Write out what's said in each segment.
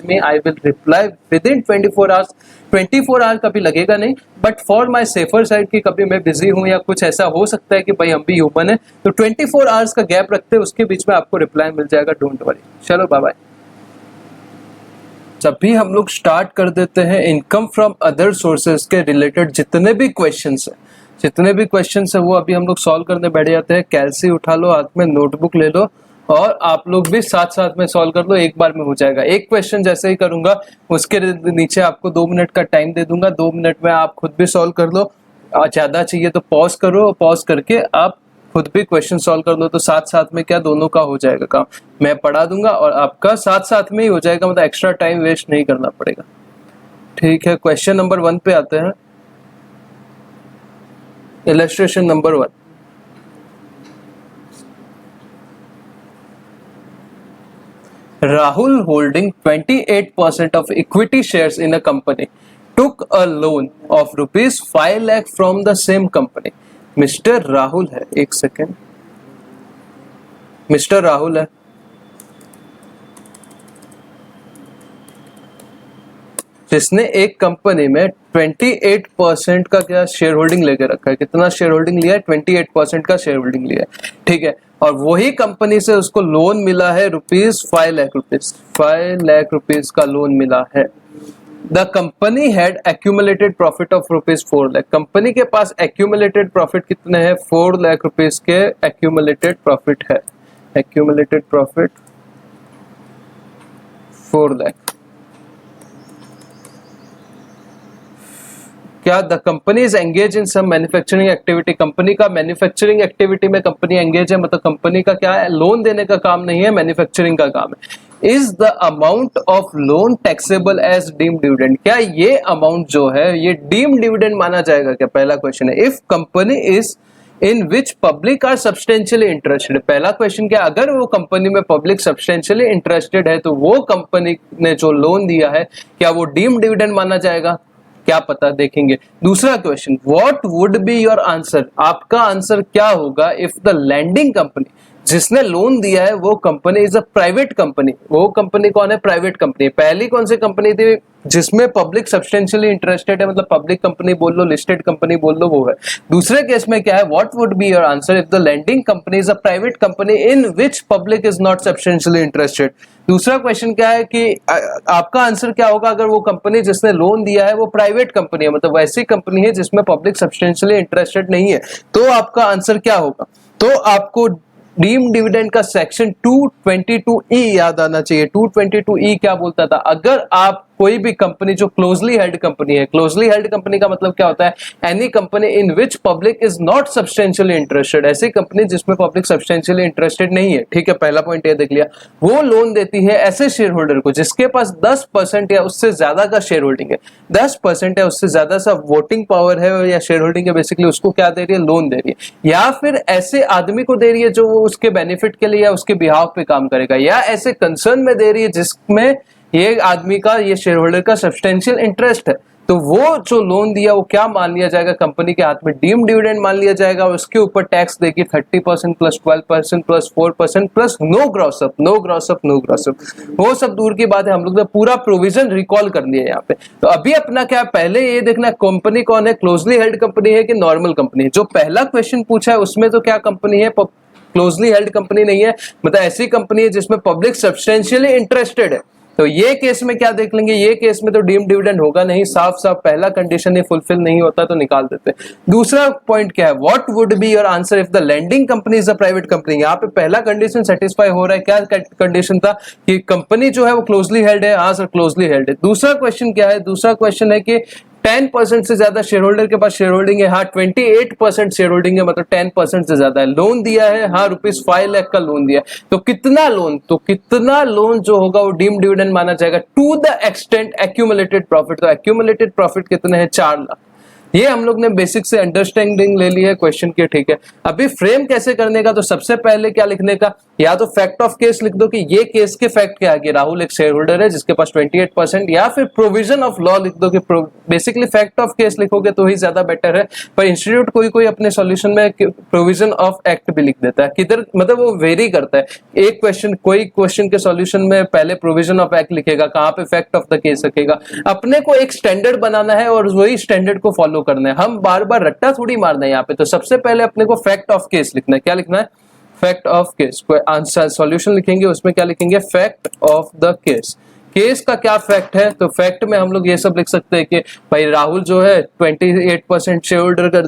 में I will reply within 24 hours. 24 hour कभी लगेगा नहीं, but for my safer side कि कभी मैं बिजी हूँ या कुछ ऐसा हो सकता है कि भाई हम भी ह्यूमन है, तो 24 आवर्स का गैप रखते हैं, उसके बीच में आपको रिप्लाई मिल जाएगा, डोंट वरी। चलो बाय बाय। अभी हम लोग स्टार्ट कर देते हैं इनकम फ्रॉम अदर सोर्सेज के रिलेटेड जितने भी क्वेश्चंस है वो अभी हम लोग सॉल्व करने बैठ जाते हैं। कैलसी उठा लो, हाथ में नोटबुक ले लो और आप लोग भी साथ साथ में सॉल्व कर लो, एक बार में हो जाएगा। एक क्वेश्चन जैसे ही करूंगा उसके नीचे आपको 2 मिनट का टाइम दे दूंगा, 2 मिनट में आप खुद भी सॉल्व कर लो। ज्यादा चाहिए तो पॉज करो, पॉज करके आप खुद भी क्वेश्चन सॉल्व कर लो, तो साथ साथ में क्या दोनों का हो जाएगा काम। मैं पढ़ा दूंगा और आपका साथ साथ में ही हो जाएगा, मतलब एक्स्ट्रा टाइम वेस्ट नहीं करना पड़ेगा। ठीक है, क्वेश्चन नंबर 1 पे आते हैं। Illustration number 1, Rahul holding 28% of equity shares in a company took a loan of rupees 5 lakh from the same company. Mister Rahul है, एक सेकेंड, मिस्टर राहुल है, जिसने एक कंपनी में 28% का क्या शेयर होल्डिंग लेके रखा है। कितना शेयर होल्डिंग लिया है? 28% का शेयर होल्डिंग लिया है, ठीक है। और वही कंपनी से उसको लोन मिला है ₹5 लाख, 5 लाख रुपीज का लोन मिला है। The company had accumulated profit of ₹4 lakh. Company के पास एक्यूमुलेटेड प्रॉफिट कितने हैं? 4 लाख रुपीज के एक्यूमुलेटेड प्रॉफिट है। Accumulated profit 4 lakh. क्या the company is engage in some manufacturing activity. Company का मैन्युफैक्चरिंग एक्टिविटी में कंपनी एंगेज है, मतलब कंपनी का क्या है, लोन देने का काम नहीं है, मैन्युफैक्चरिंग का काम है। Is the amount of loan taxable as deemed dividend. क्या ये अमाउंट जो है ये डीम्ड डिविडेंड माना जाएगा क्या? पहला क्वेश्चन है। If company is in which public are substantially interested. पहला क्वेश्चन क्या, अगर वो कंपनी में पब्लिक सब्सटेंशियली इंटरेस्टेड है तो वो कंपनी ने जो लोन दिया है क्या वो डीम्ड डिविडेंड माना जाएगा? क्या पता, देखेंगे। दूसरा question, what would be your answer. आपका आंसर क्या होगा इफ द लैंडिंग कंपनी, जिसने लोन दिया है वो company is a private company. वो कंपनी कौन है? Private company. पहली कौन सी कंपनी थी जिसमें पब्लिक सब्सटेंशियली इंटरेस्टेड है, मतलब पब्लिक कंपनी बोल लो, लिस्टेड कंपनी बोल लो, वो है। दूसरे केस में क्या है, what would be your answer if the landing company is a private company in which public is not substantially interested. दूसरा क्वेश्चन क्या है कि आपका आंसर क्या होगा अगर वो कंपनी जिसने लोन दिया है वो प्राइवेट कंपनी है, मतलब वैसी कंपनी है जिसमें पब्लिक सब्सटेंशियली इंटरेस्टेड नहीं है, तो आपका आंसर क्या होगा? तो आपको डीम्ड डिविडेंड का सेक्शन 222E याद आना चाहिए। 222E क्या बोलता था, अगर आप कोई भी कंपनी जो क्लोजली हेल्ड कंपनी है, क्लोजली हेल्ड कंपनी का मतलब क्या होता है, any company in which public is not substantially interested, ऐसी कंपनी जिसमें पब्लिक सब्सटेंशियली इंटरेस्टेड नहीं है, ठीक है। पहला पॉइंट ये देख लिया। वो लोन देती है ऐसे शेयर होल्डर को जिसके पास 10% या उससे ज्यादा का शेयर होल्डिंग है, 10% या उससे ज्यादा सा वोटिंग पावर है या शेयर होल्डिंग है, बेसिकली उसको क्या दे रही है, लोन दे रही है। या फिर ऐसे आदमी को दे रही है जो उसके बेनिफिट के लिए या उसके बिहाफ पे काम करेगा, या ऐसे कंसर्न में दे रही है जिसमें ये आदमी का, ये शेयर होल्डर का सब्सटेंशियल इंटरेस्ट है, तो वो जो लोन दिया वो क्या मान लिया जाएगा, कंपनी के हाथ में डीम्ड डिविडेंड मान लिया जाएगा। और उसके ऊपर टैक्स देगी 30% plus 12% plus 4% plus no gross up, no gross up, no gross up. वो सब दूर की बात है, हम लोग ने पूरा प्रोविजन रिकॉल कर लिया है यहाँ पे। तो अभी अपना क्या, पहले ये देखना कंपनी कौन है, क्लोजली हेल्ड कंपनी है कि नॉर्मल कंपनी है। जो पहला क्वेश्चन पूछा है उसमें तो क्या कंपनी है, क्लोजली हेल्ड कंपनी नहीं है, मतलब ऐसी कंपनी है जिसमें पब्लिक सब्सटेंशियली इंटरेस्टेड है। तो ये केस में क्या देख लेंगे, ये केस में तो डीम्ड डिविडेंड होगा नहीं, साफ साफ पहला कंडीशन ही फुलफिल नहीं होता तो निकाल देते हैं। दूसरा पॉइंट क्या है, what would be your answer if the landing company is a private company. यहाँ पे पहला कंडीशन सेटिस्फाई हो रहा है। क्या कंडीशन था कि कंपनी जो है वो क्लोजली हेल्ड है, हाँ सर क्लोजली हेल्ड है। दूसरा क्वेश्चन क्या है, दूसरा क्वेश्चन है कि 10% से ज्यादा शेयर होल्डर के पास शेयर होल्डिंग है, हाँ 28% शेयर होल्डिंग है, मतलब 10% से ज्यादा है। लोन दिया है, हाँ ₹5 लाख का लोन दिया है। तो कितना लोन, तो कितना लोन जो होगा वो डीम्ड डिविडेंड माना जाएगा to the extent accumulated profit. तो एक्यूमुलेटेड प्रॉफिट कितने हैं, 4 लाख। ये हम लोग ने बेसिक से अंडरस्टैंडिंग ले ली है क्वेश्चन की, ठीक है। अभी फ्रेम कैसे करने का, तो सबसे पहले क्या लिखने का, या तो फैक्ट ऑफ केस लिख दो कि ये केस के फैक्ट क्या है कि राहुल एक शेयर होल्डर है जिसके पास 28%, या फिर प्रोविजन ऑफ लॉ लिख दो कि बेसिकली फैक्ट ऑफ केस लिखोगे तो ही ज्यादा बेटर है, पर इंस्टीट्यूट कोई कोई अपने सॉल्यूशन में प्रोविजन ऑफ एक्ट भी लिख देता है, किधर मतलब वो वेरी करता है। एक क्वेश्चन, कोई क्वेश्चन के सॉल्यूशन में पहले प्रोविजन ऑफ एक्ट लिखेगा, कहाँ पे फैक्ट ऑफ द केस रखेगा। अपने को एक स्टैंडर्ड बनाना है और वही स्टैंडर्ड को फॉलो करना है, हम बार बार रट्टा थोड़ी मारना है यहाँ पे। तो सबसे पहले अपने को फैक्ट ऑफ केस लिखना है। क्या लिखना है? Fact of case. कोई आंसर सॉल्यूशन लिखेंगे उसमें क्या लिखेंगे? Fact of the case. Case का क्या फैक्ट है, तो फैक्ट में हम लोग ये सब लिख सकते हैं कि भाई राहुल जो है 28%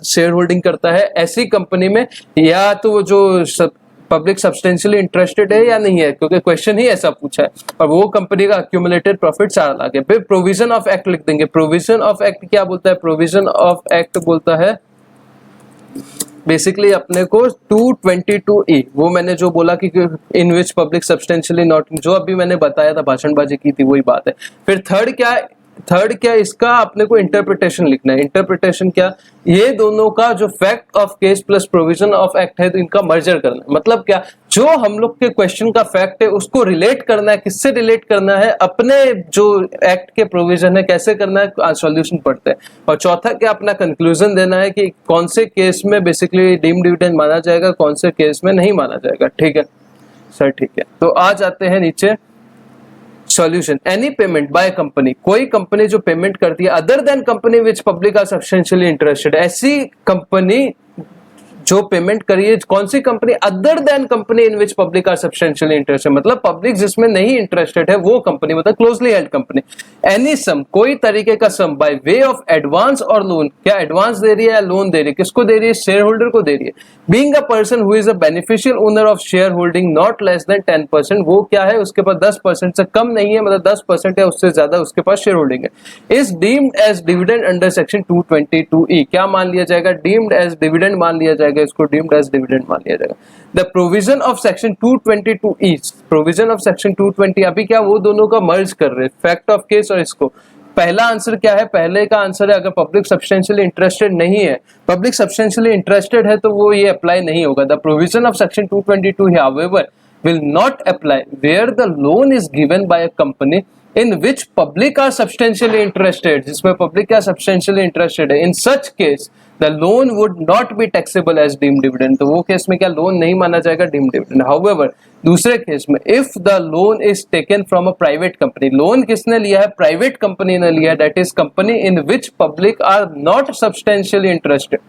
शेयर होल्डिंग करता है ऐसी कंपनी में, या तो वो जो पब्लिक सब्सटेंशियली इंटरेस्टेड है या नहीं है, क्योंकि क्वेश्चन ही ऐसा पूछा है, और वो कंपनी का अक्यूमुलेटेड प्रॉफिट 4 लाख है। फिर प्रोविजन ऑफ एक्ट लिख देंगे। प्रोविजन ऑफ एक्ट क्या बोलता है? प्रोविजन ऑफ एक्ट बोलता है बेसिकली अपने को 222E, वो मैंने जो बोला कि इन विच पब्लिक सब्सटेंशियली नॉट, जो अभी मैंने बताया था, भाषणबाजी की थी, वही बात है। फिर थर्ड क्या इसका अपने को इंटरप्रिटेशन लिखना है। इंटरप्रिटेशन क्या? ये दोनों का जो fact of case plus provision of act है, तो इनका मर्जर करना है। मतलब क्या, जो हम लोग के क्वेश्चन का फैक्ट है उसको रिलेट करना है। किससे रिलेट करना है? अपने जो एक्ट के प्रोविजन है, कैसे करना है, सॉल्यूशन पढ़ते हैं। और चौथा क्या, अपना कंक्लूजन देना है कि कौन से केस में बेसिकली डीम्ड डिविडेंड माना जाएगा, कौन से केस में नहीं माना जाएगा, ठीक है सर, ठीक है। तो आ जाते हैं नीचे solution. Any payment by company, कोई कंपनी जो पेमेंट करती है other than company which public are substantially interested, ऐसी कंपनी जो पेमेंट करिए, कौन सी company? Other than company in which public are substantially interested, मतलब पब्लिक जिसमें नहीं इंटरेस्टेड है वो कंपनी, मतलब closely held company. Any sum, कोई तरीके का sum, by way of advance और लोन, क्या एडवांस दे रही है या लोन दे रही है, किसको दे रही है? शेयर होल्डर को दे रही है। Being a person who is a beneficial owner of share holding not less than 10%, वो क्या है? उसके पास 10% से कम नहीं है, मतलब 10% या उससे ज्यादा उसके पास शेयर होल्डिंग है। Is deemed as dividend under section 222E, क्या मान लिया जाएगा? डीम्ड एज डिविडेंड मान लिया जाएगा, इसको डीम्ड एज डिविडेंड मान लिया जाएगा। The provision of section 222E, provision of section 220, अभी क्या वो दोनों का मर्ज कर रहे हैं, फैक्ट ऑफ केस और इसको। पहला आंसर क्या है? पहले का आंसर है अगर पब्लिक सब्सटेंशियली इंटरेस्टेड नहीं है, पब्लिक सब्सटेंशियली इंटरेस्टेड है तो वो ये अप्लाई नहीं होगा। The provision of section 222 however will not apply where the loan is given by a company in which public are substantially interested, जिसमें public क्या substantially interested है। In such case the loan would not be taxable as deemed dividend, तो वो case में क्या loan नहीं माना जाएगा deemed dividend। However दूसरे केस में if the loan is taken from a private company, loan किसने लिया है? प्राइवेट कंपनी ने लिया है, that is company in which public are not substantially interested,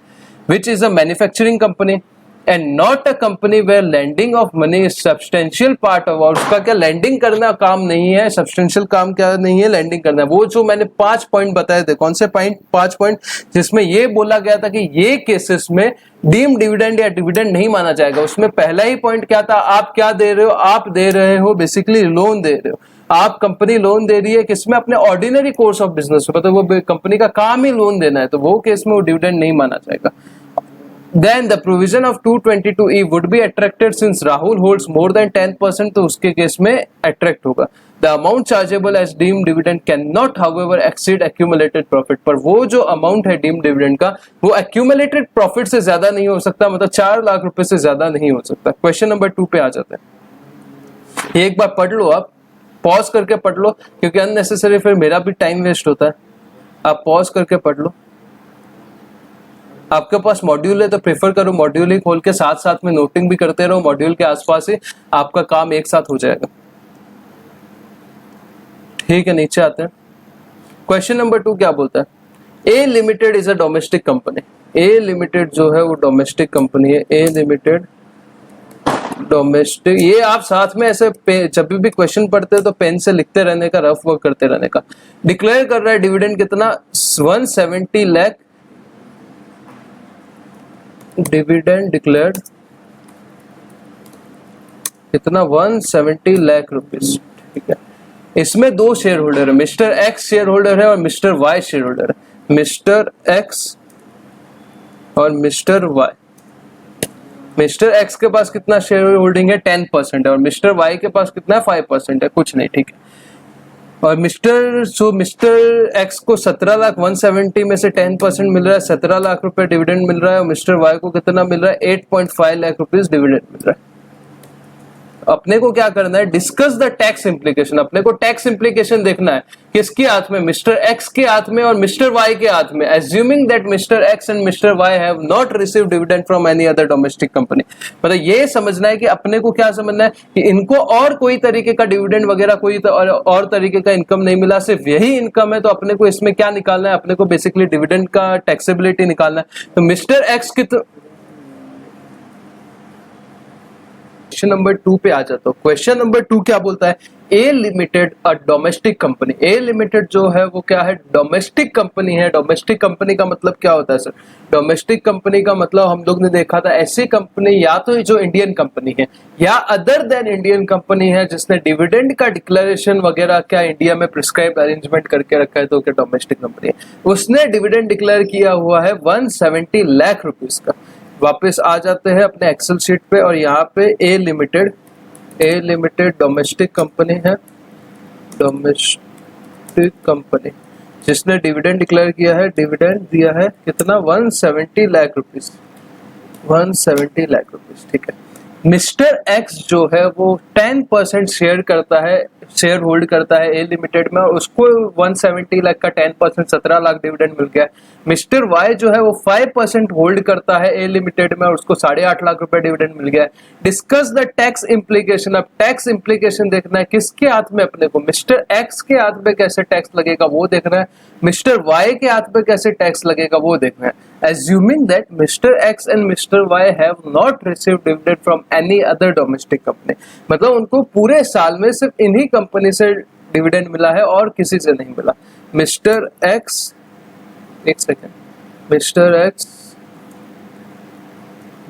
which is a manufacturing company and not a company where lending of money is substantial part of, और उसका क्या lending करना काम नहीं है, substantial काम क्या नहीं है, lending करना है। वो जो मैंने 5 पॉइंट बताए थे, कौन से 5 पॉइंट, जिसमें ये बोला गया था कि ये केसेस में डीम्ड डिविडेंड या डिविडेंड नहीं माना जाएगा। उसमें पहला ही पॉइंट क्या था? आप क्या दे रहे हो? आप दे रहे हो बेसिकली लोन दे रहे हो। आप कंपनी लोन दे रही है किसमें? अपने ऑर्डिनरी कोर्स ऑफ बिजनेस, मतलब वो कंपनी का काम ही लोन देना है, तो वो केस में वो डिविडेंड नहीं माना जाएगा। Then the provision of 222E would be attracted since Rahul holds more than 10%, तो उसके केस में attract होगा। The amount chargeable as deemed dividend cannot however exceed accumulated profit, पर वो जो amount है deemed dividend का वो accumulated profit से ज्यादा नहीं हो सकता, मतलब 4 लाख रुपए से ज्यादा नहीं हो सकता। क्वेश्चन नंबर 2 पे आ जाते हैं। एक बार पढ़ लो, आप पॉज करके पढ़ लो, क्योंकि अननेसेसरी फिर मेरा भी टाइम वेस्ट होता है। आप पॉज करके पढ़ लो। आपके पास मॉड्यूल है तो प्रेफर करो मॉड्यूल ही खोल के साथ साथ में नोटिंग भी करते रहो, मॉड्यूल के आसपास ही आपका काम एक साथ हो जाएगा, ठीक है। नीचे आते हैं। क्वेश्चन नंबर 2 क्या बोलता है? A limited is a domestic company. A limited जो है वो डोमेस्टिक कंपनी है। ए लिमिटेड डोमेस्टिक, ये आप साथ में ऐसे जब भी क्वेश्चन पढ़ते हैं तो पेन से लिखते रहने का, रफ वर्क करते रहने का। डिक्लेयर कर रहा है डिविडेंड कितना? 170 लाख डिविडेंड डिक्लेयर्ड कितना? 170 लाख रुपीस, ठीक है। इसमें 2 शेयर होल्डर है, मिस्टर एक्स शेयर होल्डर है और मिस्टर वाई शेयर होल्डर है। मिस्टर एक्स और मिस्टर वाई। मिस्टर एक्स के पास कितना शेयर होल्डिंग है? 10% है, और मिस्टर वाई के पास कितना है? 5% है, कुछ नहीं, ठीक है। और मिस्टर एक्स को 17,170 में से 10% मिल रहा है, 17 लाख रुपए डिविडेंड मिल रहा है, और मिस्टर वाई को कितना मिल रहा है, 8.5 लाख रुपीज डिविडेंड मिल रहा है। अपने को क्या करना है, डिस्कस द टैक्स इम्प्लीकेशन। अपने को टैक्स इम्प्लीकेशन देखना है, किसके हाथ में, मिस्टर एक्स के हाथ में और मिस्टर वाई के हाथ में, assuming that mister x and mister why have not received dividend from any other domestic company. मतलब ये समझना है कि अपने को क्या समझना है कि इनको और कोई तरीके का डिविडेंड वगैरह कोई और तरीके का इनकम नहीं मिला, सिर्फ यही इनकम है। तो अपने को इसमें क्या निकालना है, अपने को बेसिकली डिविडेंड का टैक्सेबिलिटी निकालना है। तो मिस्टर एक्स की क्वेश्चन नंबर 2 पे आ जाता हूं। क्वेश्चन नंबर 2 क्या बोलता है, A limited a domestic company. A limited जो है वो क्या है, डोमेस्टिक कंपनी है। डोमेस्टिक कंपनी का मतलब क्या होता है सर, डोमेस्टिक कंपनी का मतलब हम लोग ने देखा था ऐसी कंपनी या तो जो इंडियन कंपनी है या अदर देन इंडियन कंपनी है जिसने डिविडेंड का डिक्लेरेशन वगैरह क्या इंडिया में प्रिस्क्राइब अरेंजमेंट करके रखा है, तो क्या डोमेस्टिक कंपनी है। उसने डिविडेंड डिक्लेयर किया हुआ है 170 लाख रुपीज का। वापस आ जाते हैं अपने एक्सेल शीट पे, और यहाँ पे ए लिमिटेड डोमेस्टिक कंपनी है, डोमेस्टिक कंपनी जिसने डिविडेंड डिक्लेयर किया है, डिविडेंड दिया है कितना, 170 लाख रुपीस, 170 लाख रुपीस, ठीक है। मिस्टर एक्स जो है वो 10% शेयर करता है, शेयर होल्ड करता है ए लिमिटेड में, और उसको 170 लाख का 10% 17 लाख डिविडेंड मिल गया। मिस्टर वाई जो है वो 5% होल्ड करता है ए लिमिटेड में, और उसको 8.5 लाख रुपए डिविडेंड मिल गया। Discuss the tax implication. अब टैक्स इम्प्लीकेशन देखना है किसके हाथ में, अपने को मिस्टर एक्स के हाथ में कैसे टैक्स लगेगा वो देखना है, मिस्टर वाई के हाथ में कैसे टैक्स लगेगा वो देखना है। Assuming that mister x and mister why have not received dividend from any other domestic company. मतलब उनको पूरे साल में सिर्फ इन्हीं कंपनी से डिविडेंड मिला है और किसी से नहीं मिला। मिस्टर एक्स, एक second, mister X,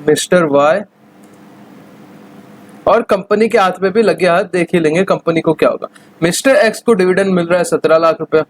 mister Y और कंपनी के हाथ में भी लगे हाथ देख ही लेंगे कंपनी को क्या होगा। मिस्टर एक्स को डिविडेंड मिल रहा है 17 लाख रुपए,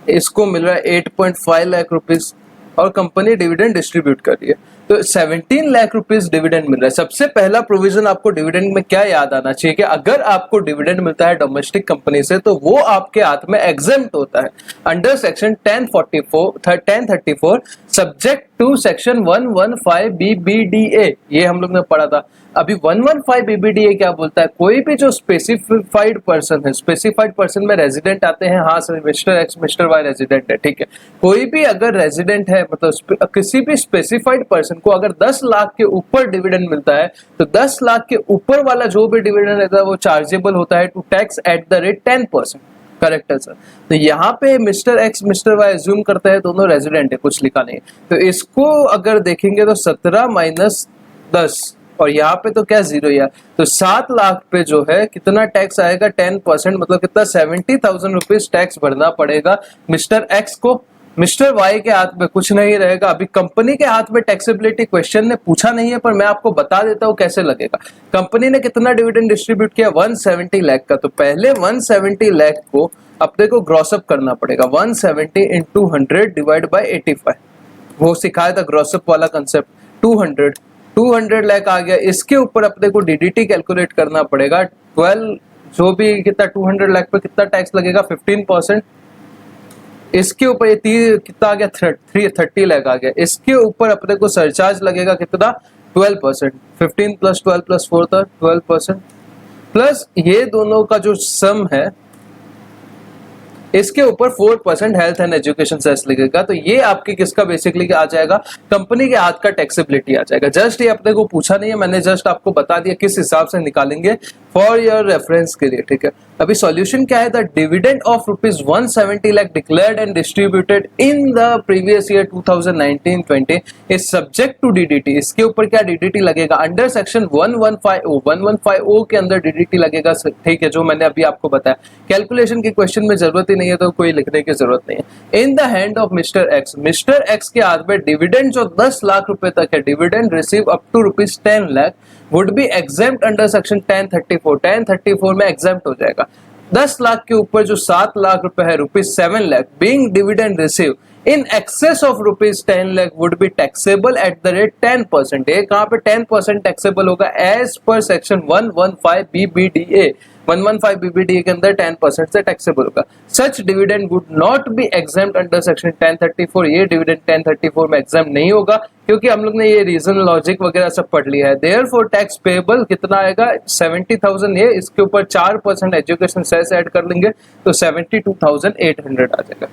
इसको मिल रहा है 8.5 लाख रुपीस, और कंपनी डिविडेंड डिस्ट्रीब्यूट कर रही है, तो 17 लाख रुपीस डिविडेंड मिल रहा है। सबसे पहला प्रोविजन आपको डिविडेंड में क्या याद आना चाहिए कि अगर आपको डिविडेंड मिलता है डोमेस्टिक कंपनी से तो वो आपके हाथ में एग्जेम्प्ट होता है under section 1034 subject to section 115 BBDA। ये हम लोग ने पढ़ा था। अभी 115 BBDA क्या बोलता है, कोई भी जो स्पेसिफाइड पर्सन है, स्पेसिफाइड पर्सन में रेजिडेंट आते हैं, हाँ sir mister X mister Y resident है, ठीक है। कोई भी अगर रेजिडेंट है, मतलब किसी भी स्पेसिफाइड पर्सन को अगर 10 लाख के ऊपर डिविडेंड मिलता है तो 10 लाख के ऊपर वाला जो भी डिविडेंड रहता है वो चार्जेबल होता है to tax at the rate 10%। Correct है सर। तो यहाँ पे mister X mister Y assume करते हैं दोनों रेजिडेंट है, कुछ लिखा नहीं है, तो इसको अगर देखेंगे तो 17 माइनस 10 और यहाँ पे तो क्या 0 यार, तो 7 लाख पे जो है कितना टैक्स आएगा, 10%, मतलब कितना 70,000 रुपीज टैक्स भरना पड़ेगा मिस्टर एक्स को। मिस्टर वाई के हाथ में कुछ नहीं रहेगा। अभी कंपनी के हाथ में टैक्सेबिलिटी क्वेश्चन ने पूछा नहीं है, पर मैं आपको बता देता हूँ कैसे लगेगा। कंपनी ने कितना डिविडेंड डिस्ट्रीब्यूट किया, 170 लाख का, तो पहले 170 लाख को अपने को ग्रॉसअप करना पड़ेगा, 170 इंटू 100 डिवाइड बाई 85, वो सिखाया था ग्रॉसअप वाला कंसेप्ट। 200 लाख आ गया, इसके ऊपर अपने को डीडीटी कैलकुलेट करना पड़ेगा 12, जो भी कितना 200 लाख पे कितना टैक्स लगेगा, 15%। इसके ऊपर ये कितना आ गया, 30 लाख आ गया, इसके ऊपर अपने को सरचार्ज लगेगा कितना, 12%, 15 प्लस 12 प्लस 4 था 12%, प्लस ये दोनों का जो सम है इसके ऊपर 4% हेल्थ एंड एजुकेशन सेस लगेगा। तो ये आपके किसका बेसिकली आ जाएगा, कंपनी के हाथ का टैक्सेबिलिटी आ जाएगा। जस्ट ये अपने को पूछा नहीं है, मैंने जस्ट आपको बता दिया किस हिसाब से निकालेंगे फॉर योर रेफरेंस के लिए, ठीक है। अभी सॉल्यूशन क्या है, the dividend of ₹170 lakh declared and distributed in the previous year 2019-20 is subject to DDT. इसके ऊपर क्या डीडीटी लगेगा, अंडर सेक्शन 115O के अंदर डीडीटी लगेगा, ठीक है, जो मैंने अभी आपको बताया। कैलकुलेशन की क्वेश्चन में जरूरत ही नहीं है, तो कोई लिखने की जरूरत नहीं है। In the hand of mister x के हाथ में डिविडेंड जो 10 लाख रुपए तक है, dividend receive up to ₹10 lakh would be exempt under section 1034 में एग्जेम्प्ट हो जाएगा। 10 लाख के ऊपर जो 7 लाख रुपए है, ₹7 lakh being dividend receive in excess of ₹10 lakh would be taxable at the rate 10%। ये कहाँ पे 10% टैक्सेबल होगा, as per section 115 BBDA। 115 BBDA के अंदर 10% से टैक्सेबल होगा। Such dividend would not be exempted under section 1034। ये डिविडेंड 1034 में एग्जाम नहीं होगा, क्योंकि हम लोग ने ये रीजन लॉजिक वगैरह सब पढ़ लिया है। देयरफॉर टैक्स पेबल कितना आएगा 70,000, ये इसके ऊपर 4% एजुकेशन सेस ऐड कर लेंगे तो 72,800 आ जाएगा।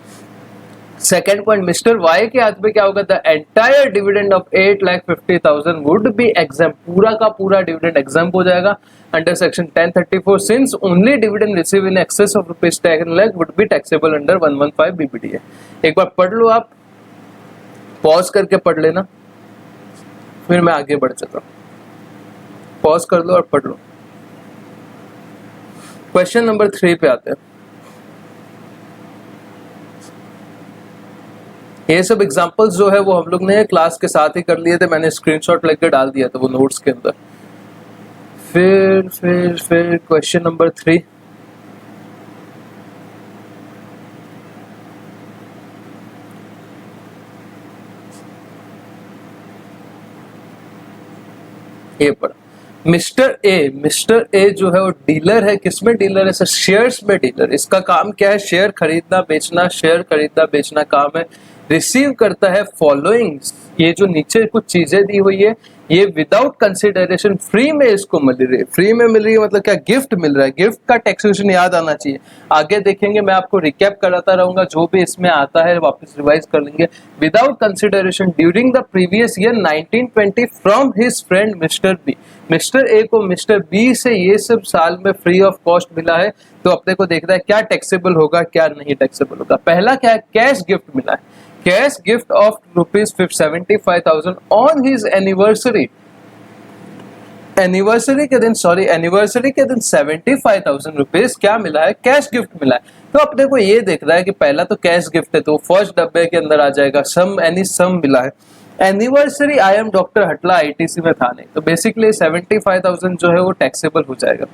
सेकेंड पॉइंट, मिस्टर वाई के हाथ में क्या होगा, the entire dividend of 8,50,000 would be exam, पूरा का पूरा डिविडेंड एग्जाम हो जाएगा under section 1034 since only dividend receive in excess of ₹10 lakh would be taxable under 115 BBDA। एक बार पढ़ लो, आप पॉज करके पढ़ लेना, फिर मैं आगे बढ़ जाता हूँ। पॉज कर लो और पढ़ लो। क्वेश्चन नंबर 3 पे आते हैं। ये सब एग्जांपल्स जो है वो हम लोग ने क्लास के साथ ही कर लिए थे, मैंने स्क्रीनशॉट लेकर डाल दिया था वो नोट्स के अंदर। फिर क्वेश्चन नंबर 3, ये पढ़ा। मिस्टर ए जो है वो डीलर है, किसमें डीलर है सर, शेयर्स में डीलर। इसका काम क्या है, शेयर खरीदना बेचना काम है। रिसीव करता है फॉलोइंग, ये जो नीचे कुछ चीजें दी हुई है ये विदाउट कंसिडरेशन फ्री में इसको मिल रही है। फ्री में मिल रही है मतलब क्या, गिफ्ट मिल रहा है। गिफ्ट का टैक्सेशन याद आना चाहिए, आगे देखेंगे, मैं आपको रिकैप कराता रहूंगा, जो भी इसमें आता है वापस रिवाइज कर लेंगे। Without consideration during the previous year 1920 from his friend mister B. Mister A को मिस्टर बी से ये सब साल में फ्री ऑफ कॉस्ट मिला है, तो अपने को देखना है क्या टैक्सेबल होगा क्या नहीं टैक्सेबल होगा। पहला क्या है, कैश गिफ्ट मिला है, cash gift of ₹75,000 on his anniversary. Anniversary के दिन 75,000 रुपीज क्या मिला है, कैश गिफ्ट मिला है। तो अपने को ये देख रहा है कि पहला तो कैश गिफ्ट है, तो फर्स्ट डब्बे के अंदर आ जाएगा सम, एनी सम मिला है। एनिवर्सरी आई एम डॉक्टर हटला आईटीसी में था नहीं, तो बेसिकली 75,000 जो है वो टैक्सेबल हो जाएगा,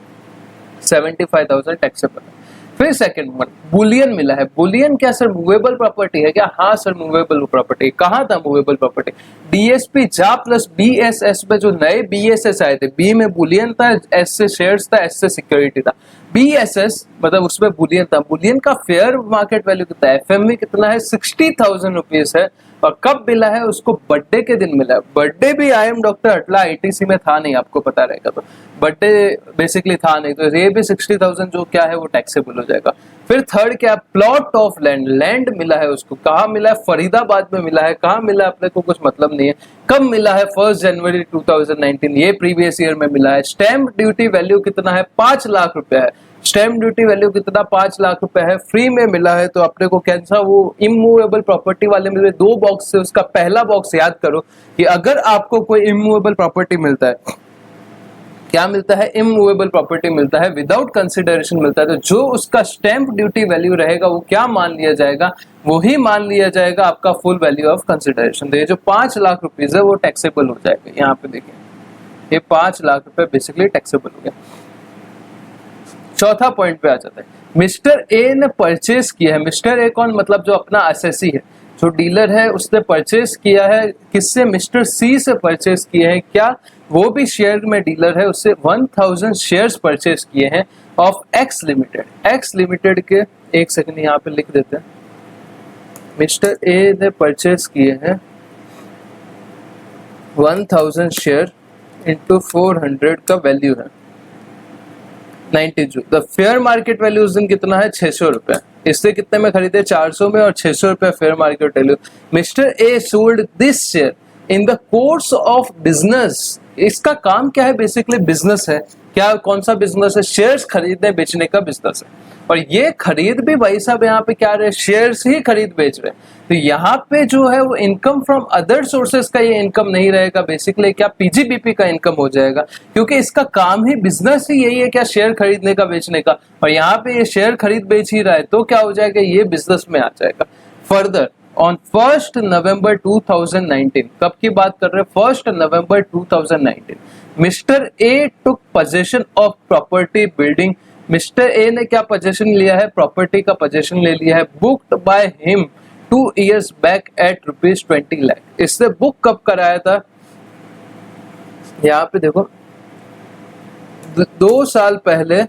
75,000 टैक्सेबल है। फिर सेकंड वन, बुलियन मिला है। बुलियन क्या सर मूवेबल प्रॉपर्टी है क्या, हाँ सर मूवेबल प्रॉपर्टी। कहाँ था मूवेबल प्रॉपर्टी, डीएसपी जा प्लस बीएसएस में जो नए बीएसएस आए थे, बी में बुलियन था, एस से शेयर्स था, एस से सिक्योरिटी था। बीएसएस मतलब उसमें बुलियन था। बुलियन का फेयर मार्केट वैल्यू कितना है, एफएमवी कितना है, 60,000 रुपीज है। और कब मिला है, उसको बर्थडे के दिन मिला है। बर्थडे भी आई एम डॉक्टर हटला आईटीसी में था नहीं, आपको पता रहेगा, तो बर्थडे बेसिकली था नहीं, तो ये भी 60,000 जो क्या है वो टैक्सेबल हो जाएगा। फिर थर्ड क्या, प्लॉट ऑफ लैंड, लैंड मिला है उसको, कहाँ मिला है, फरीदाबाद में मिला है। कहाँ मिला है अपने को कुछ मतलब नहीं है, कब मिला है, 1 जनवरी 2019, ये प्रीवियस ईयर में मिला है। स्टैंप ड्यूटी वैल्यू कितना है, 5 लाख रुपया है। स्टैंप ड्यूटी वैल्यू कितना, 5 लाख रुपए है, फ्री में मिला है। तो अपने को कैसा, वो इमूवेबल प्रॉपर्टी वाले में 2 बॉक्स से उसका पहला बॉक्स याद करो कि अगर आपको कोई इमूवेबल प्रॉपर्टी मिलता है, क्या मिलता है, इमूवेबल प्रॉपर्टी मिलता है, विदाउट कंसिडरेशन मिलता है, तो जो उसका स्टैंप ड्यूटी वैल्यू रहेगा वो क्या मान लिया जाएगा, वही मान लिया जाएगा आपका फुल वैल्यू ऑफ कंसिडरेशन। तो ये जो 5 लाख रुपीज है वो टैक्सेबल हो जाएगा। यहाँ पे देखिए ये 5 लाख रुपए बेसिकली टैक्सेबल हो गया। चौथा पॉइंट पे आ जाता है, मिस्टर ए ने परचेस किया है। मिस्टर ए कौन, मतलब जो अपना एसएससी है, जो डीलर है, उसने परचेस किया है किससे, मिस्टर सी से परचेस किए हैं। क्या, वो भी शेयर में डीलर है, उससे 1000 शेयर्स परचेस किए हैं of x limited. X limited के, एक सेकंड यहाँ पे लिख देते हैं, मिस्टर ए ने परचेस किए हैं 1000 शेयर इंटू 400 का वैल्यू है 92। द फेयर मार्केट वैल्यू उस दिन कितना है, 600 रुपए। इससे कितने में खरीदे, 400 में, और 600 रुपए fair market value. Mister A sold this share in the course of business. इसका काम क्या है, बेसिकली बिजनेस है। क्या, कौन सा बिजनेस है, शेयर्स खरीदने बेचने का बिजनेस है। और ये खरीद भी भाई साहब यहाँ पे क्या रहे, शेयर्स ही खरीद बेच रहे। तो यहाँ पे जो है वो इनकम फ्रॉम अदर सोर्सेज का ये इनकम नहीं रहेगा, बेसिकली क्या पीजीबीपी का इनकम हो जाएगा, क्योंकि इसका काम ही, बिजनेस ही यही है क्या, शेयर खरीदने का बेचने का। और यहाँ पे ये शेयर खरीद बेच ही रहा है, तो क्या हो जाएगा, ये बिजनेस में आ जाएगा। फर्दर ऑन 1 नवंबर 2019, कब की बात कर रहे हैं, 1 नवंबर 2019, mister A took possession of property building. Mister A ने क्या पोजेशन लिया है, प्रॉपर्टी का पोजेशन ले लिया है, booked by him 2 years back at ₹20 lakh. इससे बुक कब कराया था, यहाँ पे देखो 2 साल पहले